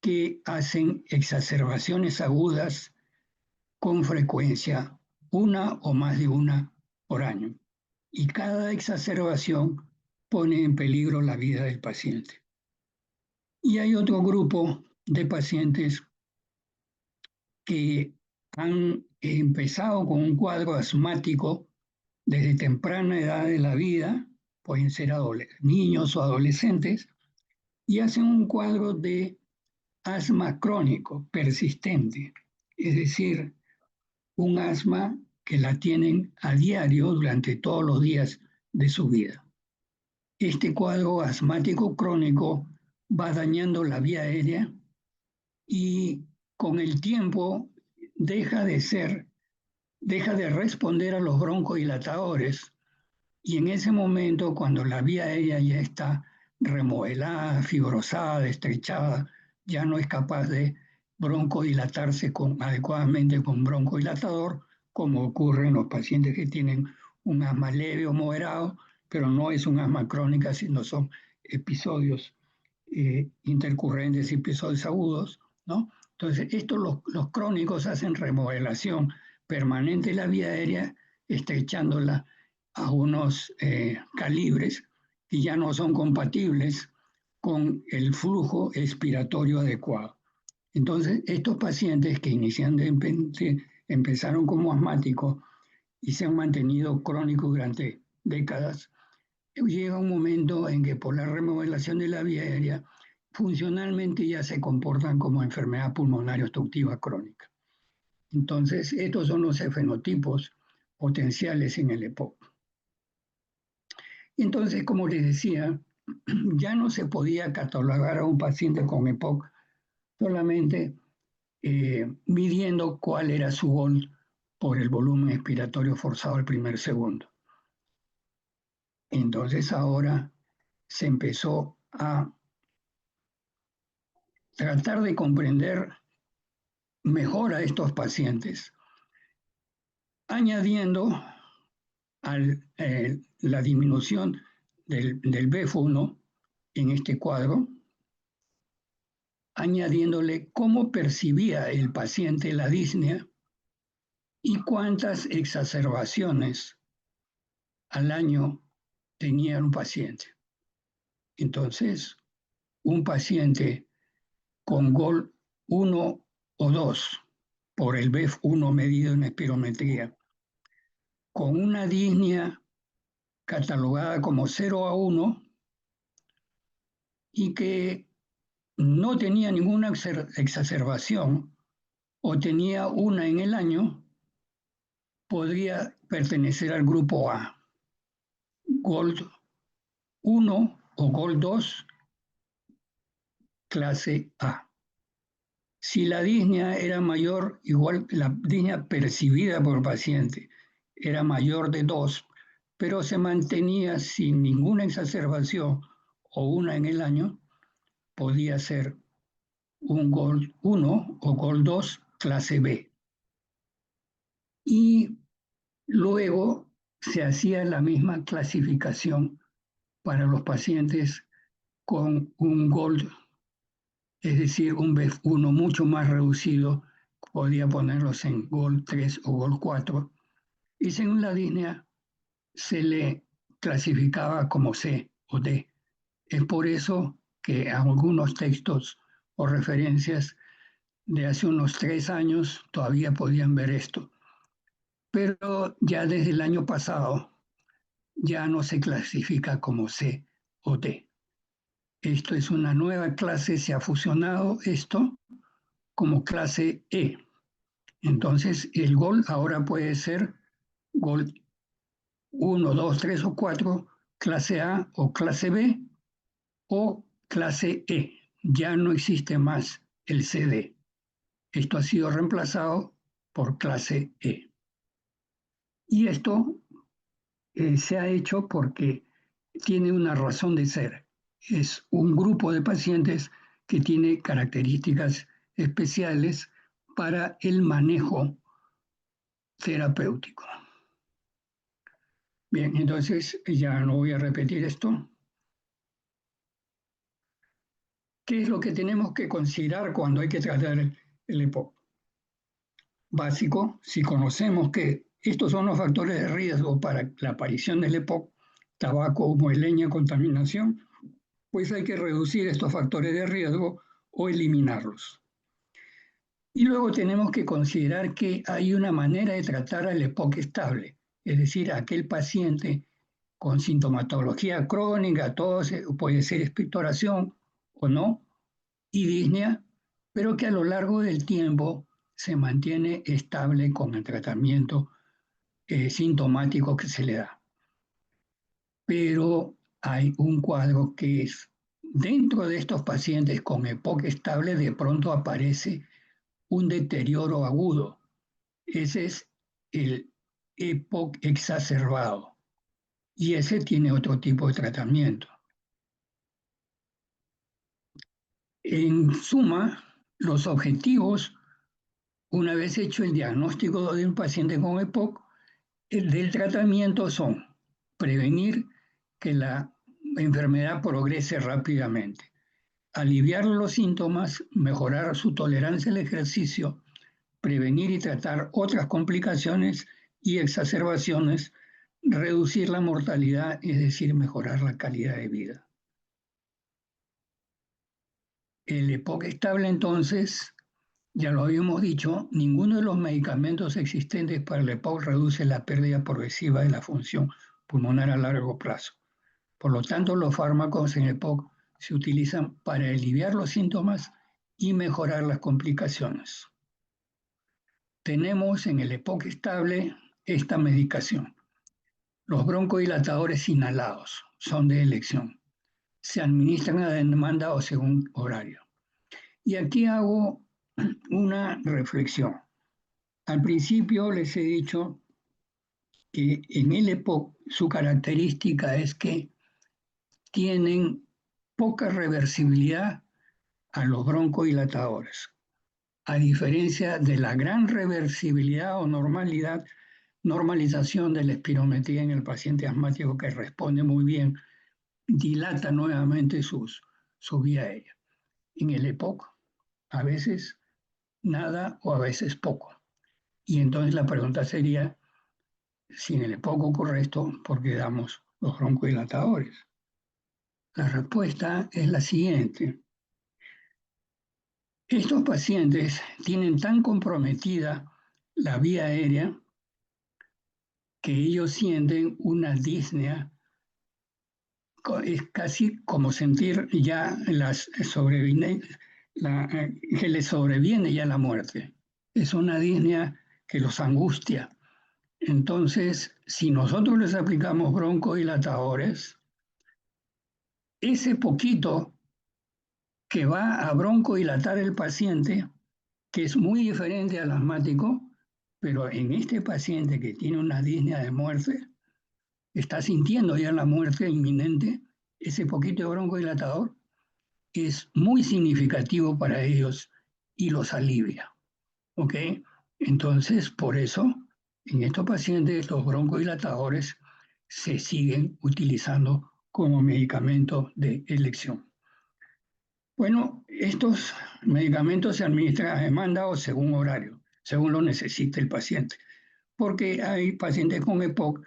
que hacen exacerbaciones agudas con frecuencia, una o más de una por año. Y cada exacerbación pone en peligro la vida del paciente. Y hay otro grupo de pacientes que han empezado con un cuadro asmático desde temprana edad de la vida, pueden ser niños o adolescentes, y hacen un cuadro de asma crónico, persistente, es decir, un asma que la tienen a diario durante todos los días de su vida. Este cuadro asmático crónico va dañando la vía aérea y con el tiempo deja de responder a los broncodilatadores, y en ese momento, cuando la vía aérea ya está remodelada, fibrosada, estrechada, ya no es capaz de broncodilatarse adecuadamente con broncodilatador, como ocurre en los pacientes que tienen un asma leve o moderado, pero no es un asma crónica, sino son episodios intercurrentes y episodios agudos, ¿no? Entonces, los crónicos hacen remodelación permanente de la vía aérea, estrechándola a unos calibres que ya no son compatibles con el flujo expiratorio adecuado. Entonces, estos pacientes que inicialmente empezaron como asmáticos y se han mantenido crónicos durante décadas, llega un momento en que por la remodelación de la vía aérea, funcionalmente ya se comportan como enfermedad pulmonar obstructiva crónica. Entonces, estos son los fenotipos potenciales en el EPOC. Entonces, como les decía, ya no se podía catalogar a un paciente con EPOC solamente midiendo cuál era su gol por el volumen expiratorio forzado al primer segundo. Entonces ahora se empezó a tratar de comprender mejor a estos pacientes, añadiendo la disminución del BEF1 en este cuadro, añadiéndole cómo percibía el paciente la disnea y cuántas exacerbaciones al año tenía un paciente. Entonces, un paciente con GOL 1 o 2 por el BEF1 medido en espirometría, con una disnea catalogada como 0 a 1 y que no tenía ninguna exacerbación o tenía una en el año, podría pertenecer al grupo A, GOLD 1 o GOLD 2, clase A. Si la disnea era mayor, igual la disnea percibida por el paciente era mayor de 2, pero se mantenía sin ninguna exacerbación o una en el año, podía ser un GOLD 1 o GOLD 2 clase B. Y luego se hacía la misma clasificación para los pacientes con un GOLD, es decir, un BEF1 mucho más reducido, podía ponerlos en GOLD 3 o GOLD 4, y según la disnea se le clasificaba como C o D. Es por eso que algunos textos o referencias de hace unos 3 años todavía podían ver esto. Pero ya desde el año pasado ya no se clasifica como C o D. Esto es una nueva clase, se ha fusionado esto como clase E. Entonces el GOL ahora puede ser GOL 1, 2, 3 o 4, clase A o clase B o clase E. Ya no existe más el CD. Esto ha sido reemplazado por clase E. Y esto se ha hecho porque tiene una razón de ser. Es un grupo de pacientes que tiene características especiales para el manejo terapéutico. Bien, entonces ya no voy a repetir esto. ¿Qué es lo que tenemos que considerar cuando hay que tratar el EPOC? Básico, si conocemos que estos son los factores de riesgo para la aparición del EPOC, tabaco, humo de leña, contaminación, pues hay que reducir estos factores de riesgo o eliminarlos. Y luego tenemos que considerar que hay una manera de tratar al EPOC estable, es decir, aquel paciente con sintomatología crónica, tos, puede ser expectoración o no, y disnea, pero que a lo largo del tiempo se mantiene estable con el tratamiento sintomático que se le da. Pero hay un cuadro que es, dentro de estos pacientes con EPOC estable, de pronto aparece un deterioro agudo. Ese es el EPOC exacerbado. Y ese tiene otro tipo de tratamiento. En suma, los objetivos, una vez hecho el diagnóstico de un paciente con EPOC, el del tratamiento son prevenir que la enfermedad progrese rápidamente, aliviar los síntomas, mejorar su tolerancia al ejercicio, prevenir y tratar otras complicaciones y exacerbaciones, reducir la mortalidad, es decir, mejorar la calidad de vida. El EPOC estable, entonces, ya lo habíamos dicho, ninguno de los medicamentos existentes para el EPOC reduce la pérdida progresiva de la función pulmonar a largo plazo. Por lo tanto, los fármacos en EPOC se utilizan para aliviar los síntomas y mejorar las complicaciones. Tenemos en el EPOC estable esta medicación. Los broncodilatadores inhalados son de elección. Se administran a demanda o según horario. Y aquí hago una reflexión. Al principio les he dicho que en el EPOC su característica es que tienen poca reversibilidad a los broncodilatadores, a diferencia de la gran reversibilidad o normalización de la espirometría en el paciente asmático que responde muy bien, dilata nuevamente su vía aérea. En el EPOC, a veces nada o a veces poco. Y entonces la pregunta sería, si en el EPOC ocurre esto, ¿por qué damos los broncodilatadores? La respuesta es la siguiente. Estos pacientes tienen tan comprometida la vía aérea que ellos sienten una disnea, es casi como sentir ya que les sobreviene ya la muerte. Es una disnea que los angustia. Entonces, si nosotros les aplicamos broncodilatadores, ese poquito que va a broncodilatar el paciente, que es muy diferente al asmático, pero en este paciente que tiene una disnea de muerte, está sintiendo ya la muerte inminente, ese poquito de broncodilatador es muy significativo para ellos y los alivia. ¿Ok? Entonces, por eso, en estos pacientes los broncodilatadores se siguen utilizando como medicamento de elección. Bueno, estos medicamentos se administran a demanda o según horario, según lo necesite el paciente, porque hay pacientes con EPOC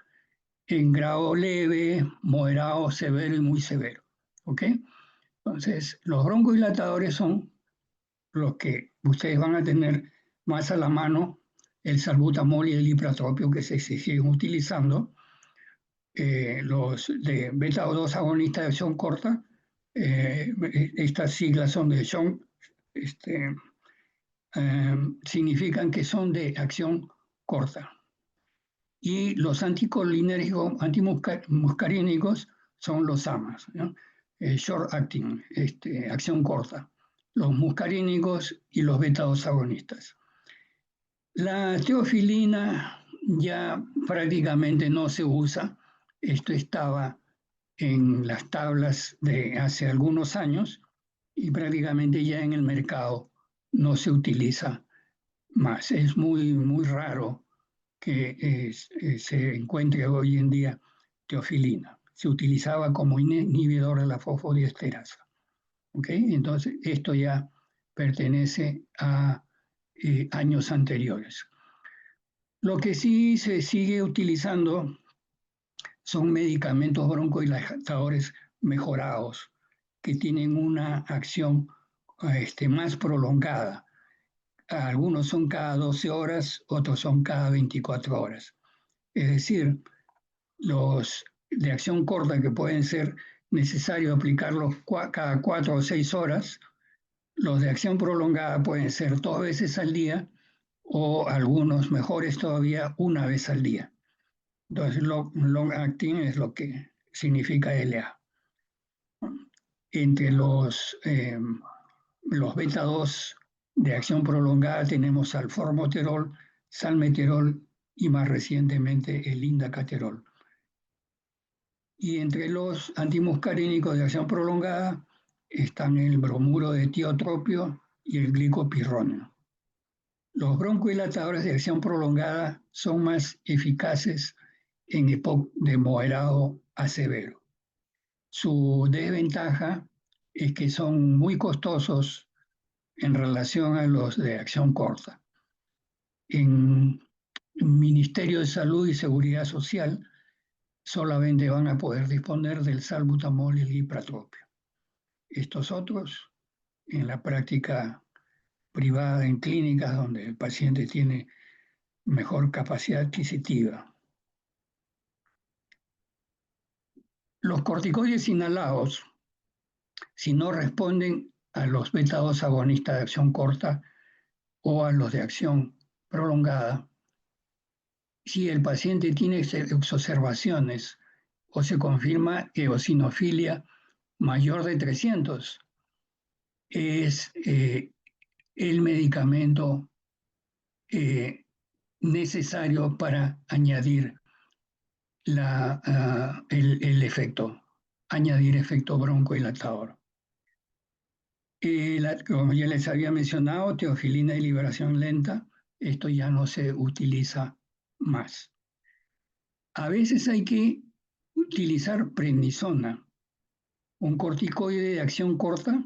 en grado leve, moderado, severo y muy severo. ¿Ok? Entonces, los broncodilatadores son los que ustedes van a tener más a la mano, el salbutamol y el ipratropio que se siguen utilizando, los de beta-2 agonistas de acción corta, estas siglas son de John, significan que son de acción corta. Y los anticolinérgicos, antimuscarínicos son los AMAs, ¿no? Short acting, acción corta. Los muscarínicos y los beta-2 agonistas. La teofilina ya prácticamente no se usa. Esto estaba en las tablas de hace algunos años y prácticamente ya en el mercado no se utiliza más. Es muy, muy raro que se encuentre hoy en día teofilina. Se utilizaba como inhibidor de la fosfodiesterasa. ¿ok? Entonces, esto ya pertenece a años anteriores. Lo que sí se sigue utilizando son medicamentos broncodilatadores mejorados que tienen una acción más prolongada. Algunos son cada 12 horas, otros son cada 24 horas. Es decir, los de acción corta que pueden ser necesario aplicarlos cada 4 o 6 horas, los de acción prolongada pueden ser 2 veces al día o algunos mejores todavía una vez al día. Entonces, long acting es lo que significa LA. Entre los beta 2 de acción prolongada tenemos al formoterol, salmeterol y más recientemente el indacaterol. Y entre los antimuscarínicos de acción prolongada están el bromuro de tiotropio y el glicopirronio. Los broncodilatadores de acción prolongada son más eficaces en EPOC de moderado a severo. Su desventaja es que son muy costosos en relación a los de acción corta. En el Ministerio de Salud y Seguridad Social solamente van a poder disponer del salbutamol y el ipratropio. Estos otros, en la práctica privada, en clínicas donde el paciente tiene mejor capacidad adquisitiva. Los corticoides inhalados, si no responden a los beta-2 agonistas de acción corta o a los de acción prolongada, si el paciente tiene exacerbaciones o se confirma eosinofilia mayor de 300, es el medicamento necesario para añadir el efecto, añadir efecto broncodilatador. Como ya les había mencionado, teofilina de liberación lenta, esto ya no se utiliza más. A veces hay que utilizar prednisona, un corticoide de acción corta,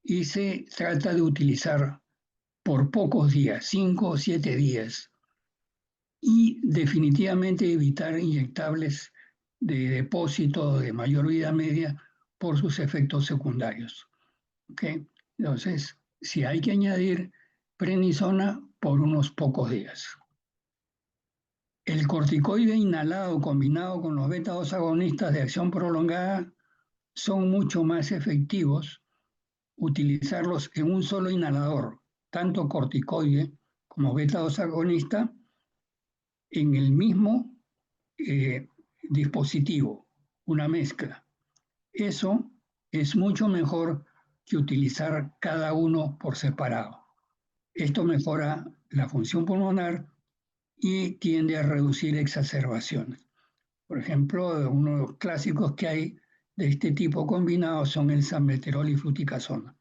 y se trata de utilizar por pocos días, 5 o 7 días, y definitivamente evitar inyectables de depósito de mayor vida media por sus efectos secundarios. ¿Okay? Entonces, si hay que añadir prednisona por unos pocos días. El corticoide inhalado combinado con los beta-2 agonistas de acción prolongada son mucho más efectivos utilizarlos en un solo inhalador, tanto corticoide como beta-2 agonista, en el mismo dispositivo, una mezcla. Eso es mucho mejor que utilizar cada uno por separado. Esto mejora la función pulmonar y tiende a reducir exacerbaciones. Por ejemplo, uno de los clásicos que hay de este tipo combinado son el salmeterol y fluticasona,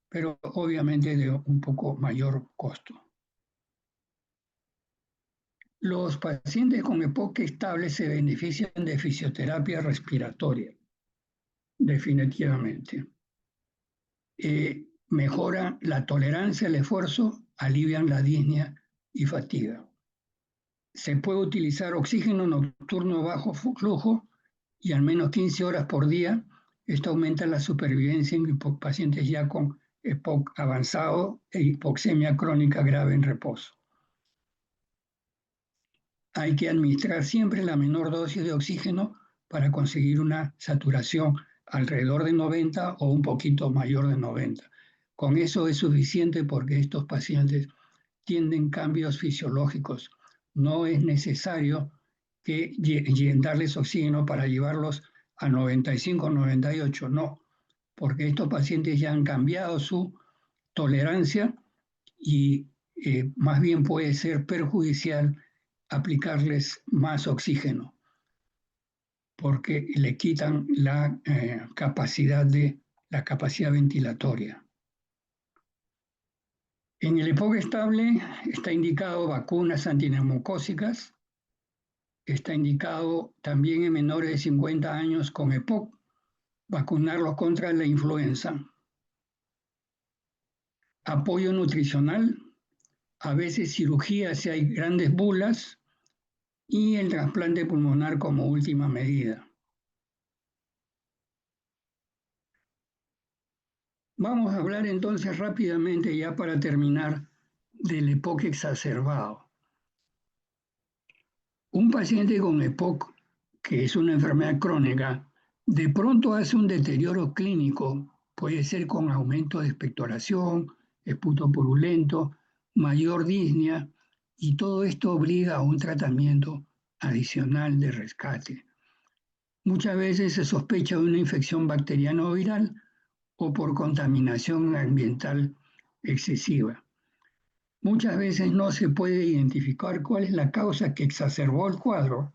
pero obviamente de un poco mayor costo. Los pacientes con EPOC estable se benefician de fisioterapia respiratoria, definitivamente. Mejoran la tolerancia al esfuerzo, alivian la disnea y fatiga. Se puede utilizar oxígeno nocturno bajo flujo y al menos 15 horas por día. Esto aumenta la supervivencia en pacientes ya con EPOC avanzado e hipoxemia crónica grave en reposo. Hay que administrar siempre la menor dosis de oxígeno para conseguir una saturación alrededor de 90 o un poquito mayor de 90. Con eso es suficiente porque estos pacientes tienen cambios fisiológicos. No es necesario darles oxígeno para llevarlos a 95, 98, no, porque estos pacientes ya han cambiado su tolerancia y más bien puede ser perjudicial aplicarles más oxígeno, porque le quitan la capacidad ventilatoria. En el EPOC estable está indicado vacunas antineumocócicas, está indicado también en menores de 50 años con EPOC, vacunarlos contra la influenza, apoyo nutricional, a veces cirugía si hay grandes bulas y el trasplante pulmonar como última medida. Vamos a hablar entonces rápidamente, ya para terminar, del EPOC exacerbado. Un paciente con EPOC, que es una enfermedad crónica, de pronto hace un deterioro clínico, puede ser con aumento de expectoración, esputo purulento, mayor disnea, y todo esto obliga a un tratamiento adicional de rescate. Muchas veces se sospecha de una infección bacteriana o viral o por contaminación ambiental excesiva. Muchas veces no se puede identificar cuál es la causa que exacerbó el cuadro,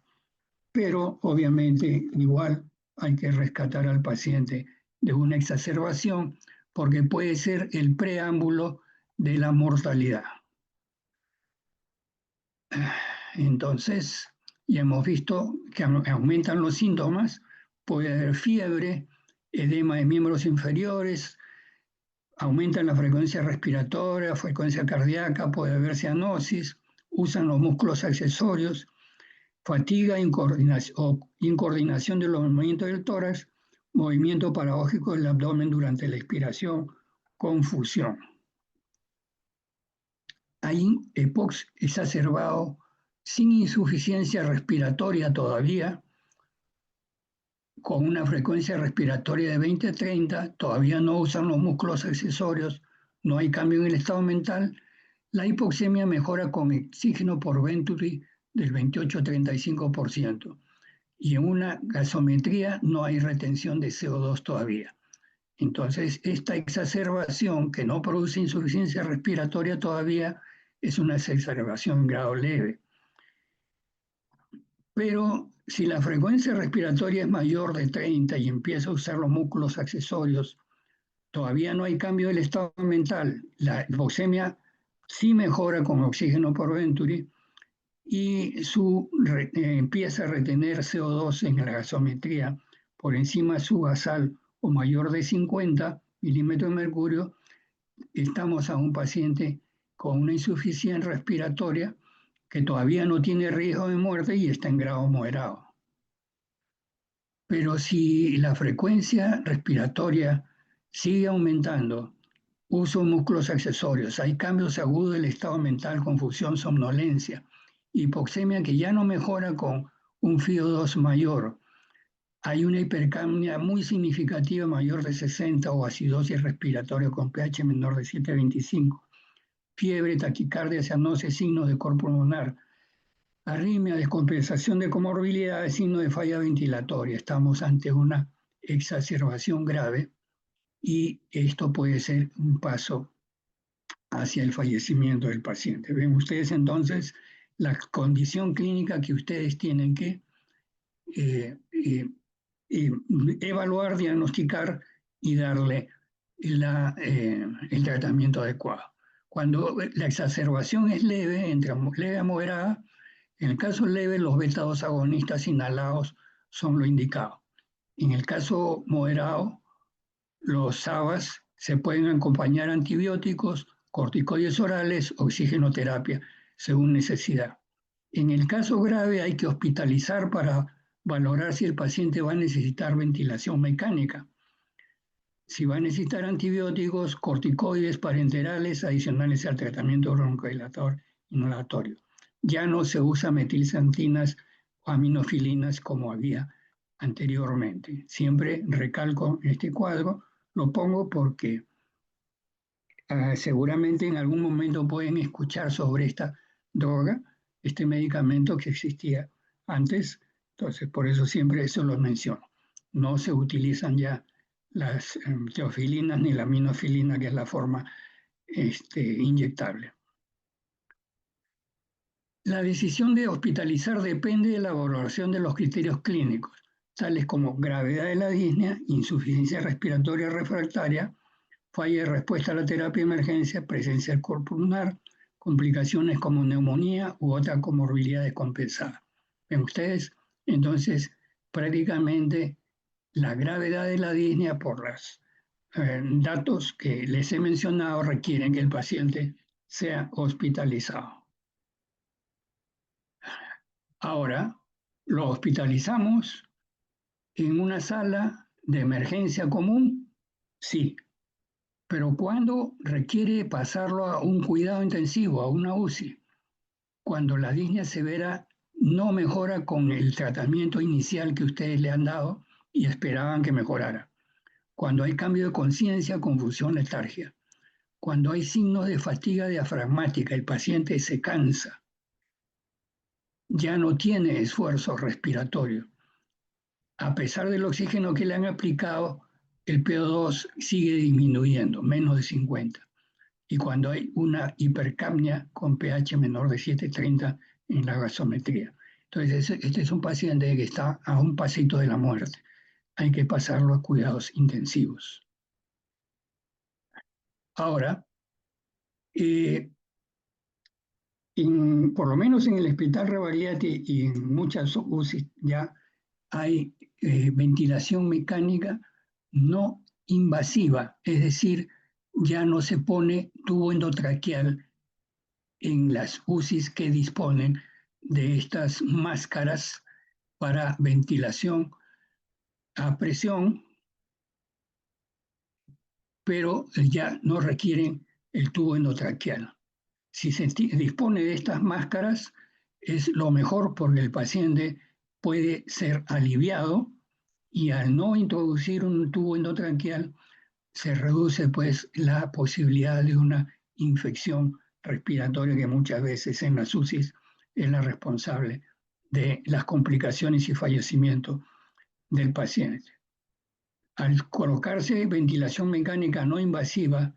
pero obviamente igual hay que rescatar al paciente de una exacerbación porque puede ser el preámbulo de la mortalidad. Entonces, ya hemos visto que aumentan los síntomas, puede haber fiebre, edema de miembros inferiores, aumentan la frecuencia respiratoria, frecuencia cardíaca, puede haber cianosis, usan los músculos accesorios, fatiga o incoordinación de los movimientos del tórax, movimiento paradójico del abdomen durante la expiración, confusión. Hay EPOC exacerbado sin insuficiencia respiratoria todavía, con una frecuencia respiratoria de 20 a 30, todavía no usan los músculos accesorios, no hay cambio en el estado mental, la hipoxemia mejora con oxígeno por venturi del 28 a 35%. Y en una gasometría no hay retención de CO2 todavía. Entonces, esta exacerbación que no produce insuficiencia respiratoria todavía es una exacerbación en grado leve. Pero si la frecuencia respiratoria es mayor de 30 y empieza a usar los músculos accesorios, todavía no hay cambio del estado mental. La hipoxemia sí mejora con oxígeno por venturi y empieza a retener CO2 en la gasometría por encima subasal o mayor de 50 milímetros de mercurio. Estamos a un paciente con una insuficiencia respiratoria que todavía no tiene riesgo de muerte y está en grado moderado. Pero si la frecuencia respiratoria sigue aumentando, uso de músculos accesorios, hay cambios agudos del estado mental, confusión, somnolencia, hipoxemia que ya no mejora con un FiO2 mayor, hay una hipercapnia muy significativa mayor de 60 o acidosis respiratoria con pH menor de 7,25, fiebre, taquicardia, cianosis, signos de cor pulmonar, arritmia, descompensación de comorbilidades, signo de falla ventilatoria. Estamos ante una exacerbación grave y esto puede ser un paso hacia el fallecimiento del paciente. Ven ustedes entonces la condición clínica que ustedes tienen que evaluar, diagnosticar y darle el tratamiento adecuado. Cuando la exacerbación es leve, entre leve a moderada, en el caso leve, los beta-2 agonistas inhalados son lo indicado. En el caso moderado, los SABAs se pueden acompañar antibióticos, corticoides orales, oxigenoterapia, según necesidad. En el caso grave hay que hospitalizar para valorar si el paciente va a necesitar ventilación mecánica. Si va a necesitar antibióticos, corticoides parenterales adicionales al tratamiento broncodilatador inhalatorio. Ya no se usa metilxantinas o aminofilinas como había anteriormente. Siempre recalco este cuadro, lo pongo porque seguramente en algún momento pueden escuchar sobre esta droga, este medicamento que existía antes, entonces por eso siempre eso lo menciono. No se utilizan ya las teofilinas ni la aminofilina, que es la forma inyectable. La decisión de hospitalizar depende de la valoración de los criterios clínicos, tales como gravedad de la disnea, insuficiencia respiratoria refractaria, falla de respuesta a la terapia de emergencia, presencia del cor pulmonar, complicaciones como neumonía u otra comorbilidad descompensada. ¿Ven ustedes? Entonces, prácticamente la gravedad de la disnea por las datos que les he mencionado requieren que el paciente sea hospitalizado. Ahora, lo hospitalizamos en una sala de emergencia común, sí, pero cuando requiere pasarlo a un cuidado intensivo, a una UCI, cuando la disnea severa no mejora con el tratamiento inicial que ustedes le han dado y esperaban que mejorara, cuando hay cambio de conciencia, confusión, letargia, cuando hay signos de fatiga diafragmática, el paciente se cansa, ya no tiene esfuerzo respiratorio. A pesar del oxígeno que le han aplicado, el PO2 sigue disminuyendo, menos de 50. Y cuando hay una hipercapnia con pH menor de 7,30 en la gasometría. Entonces, este es un paciente que está a un pasito de la muerte. Hay que pasarlo a cuidados intensivos. Ahora, por lo menos en el Hospital Rebagliati y en muchas UCI ya hay ventilación mecánica no invasiva, es decir, ya no se pone tubo endotraqueal en las UCIs que disponen de estas máscaras para ventilación a presión, pero ya no requieren el tubo endotraqueal. Si se dispone de estas máscaras, es lo mejor porque el paciente puede ser aliviado y al no introducir un tubo endotraqueal se reduce pues la posibilidad de una infección respiratoria que muchas veces en las UCIs es la responsable de las complicaciones y fallecimiento del paciente. Al colocarse ventilación mecánica no invasiva,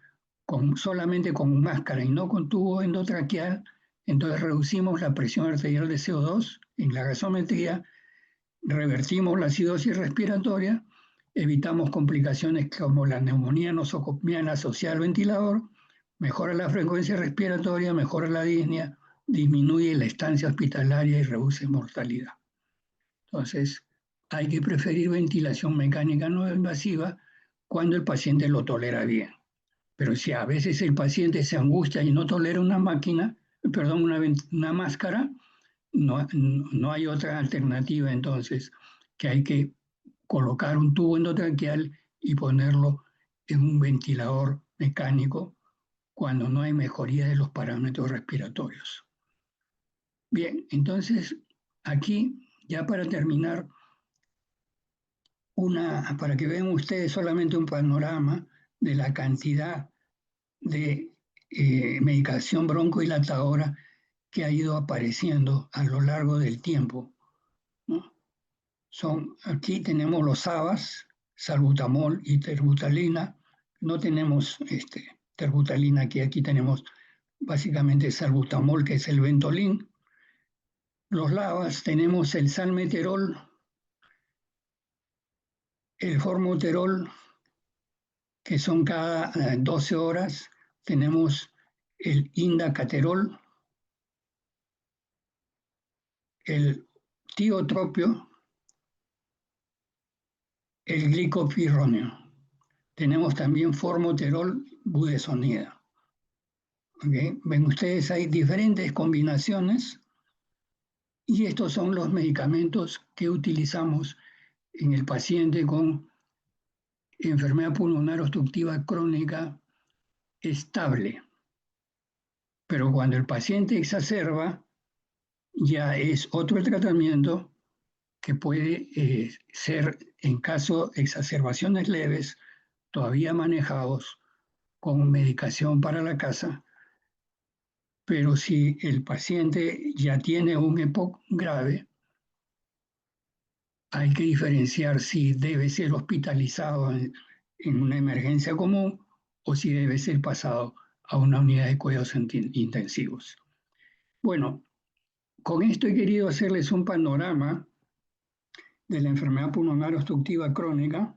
solamente con máscara y no con tubo endotraqueal, entonces reducimos la presión arterial de CO2 en la gasometría, revertimos la acidosis respiratoria, evitamos complicaciones como la neumonía nosocomiana asociada al ventilador, mejora la frecuencia respiratoria, mejora la disnea, disminuye la estancia hospitalaria y reduce mortalidad. Entonces, hay que preferir ventilación mecánica no invasiva cuando el paciente lo tolera bien. Pero si a veces el paciente se angustia y no tolera una una máscara, no hay otra alternativa entonces que hay que colocar un tubo endotraqueal y ponerlo en un ventilador mecánico cuando no hay mejoría de los parámetros respiratorios. Bien, entonces aquí, ya para terminar, para que vean ustedes solamente un panorama de la cantidad de medicación broncodilatadora que ha ido apareciendo a lo largo del tiempo, ¿no? Aquí tenemos los ABAs, salbutamol y terbutalina. No tenemos terbutalina aquí tenemos básicamente salbutamol, que es el Ventolin. Los LABAs tenemos el salmeterol, el formoterol, que son cada 12 horas. Tenemos el indacaterol, el tiotropio, el glicopironio. Tenemos también formoterol, budesonida. ¿Okay? Ven ustedes, hay diferentes combinaciones y estos son los medicamentos que utilizamos en el paciente con enfermedad pulmonar obstructiva crónica estable. Pero cuando el paciente exacerba, ya es otro tratamiento que puede ser, en caso de exacerbaciones leves, todavía manejados con medicación para la casa, pero si el paciente ya tiene un EPOC grave, hay que diferenciar si debe ser hospitalizado en una emergencia común o si debe ser pasado a una unidad de cuidados intensivos. Bueno, con esto he querido hacerles un panorama de la enfermedad pulmonar obstructiva crónica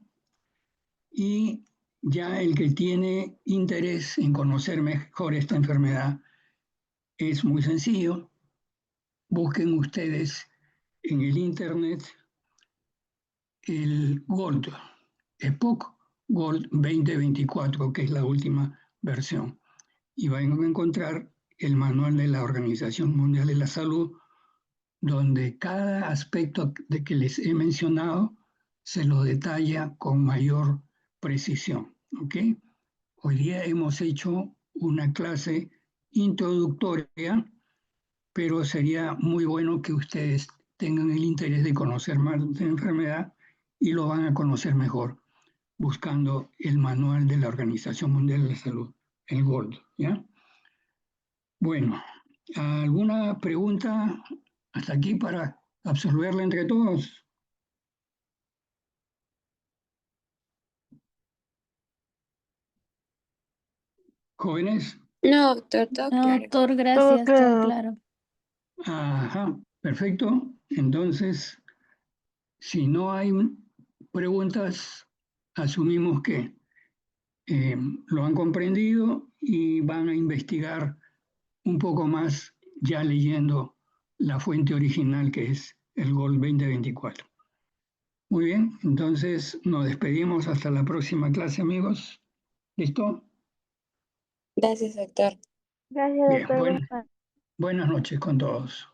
y ya el que tiene interés en conocer mejor esta enfermedad es muy sencillo. Busquen ustedes en el internet el GOLD, EPOC Gold 2024, que es la última versión. Y van a encontrar el manual de la Organización Mundial de la Salud, donde cada aspecto de que les he mencionado se lo detalla con mayor precisión. ¿Ok? Hoy día hemos hecho una clase introductoria, pero sería muy bueno que ustedes tengan el interés de conocer más de la enfermedad y lo van a conocer mejor buscando el manual de la Organización Mundial de la Salud, el GOLD, ¿ya? Bueno, ¿alguna pregunta hasta aquí para absorberla entre todos? ¿Jóvenes? No, doctor, todo No, claro. doctor, gracias, todo claro. claro. Ajá, perfecto. Entonces, si no hay preguntas, asumimos que lo han comprendido y van a investigar un poco más ya leyendo la fuente original que es el GOL 2024. Muy bien, entonces nos despedimos hasta la próxima clase, amigos. ¿Listo? Gracias, doctor. Gracias, Bien, buenas noches con todos.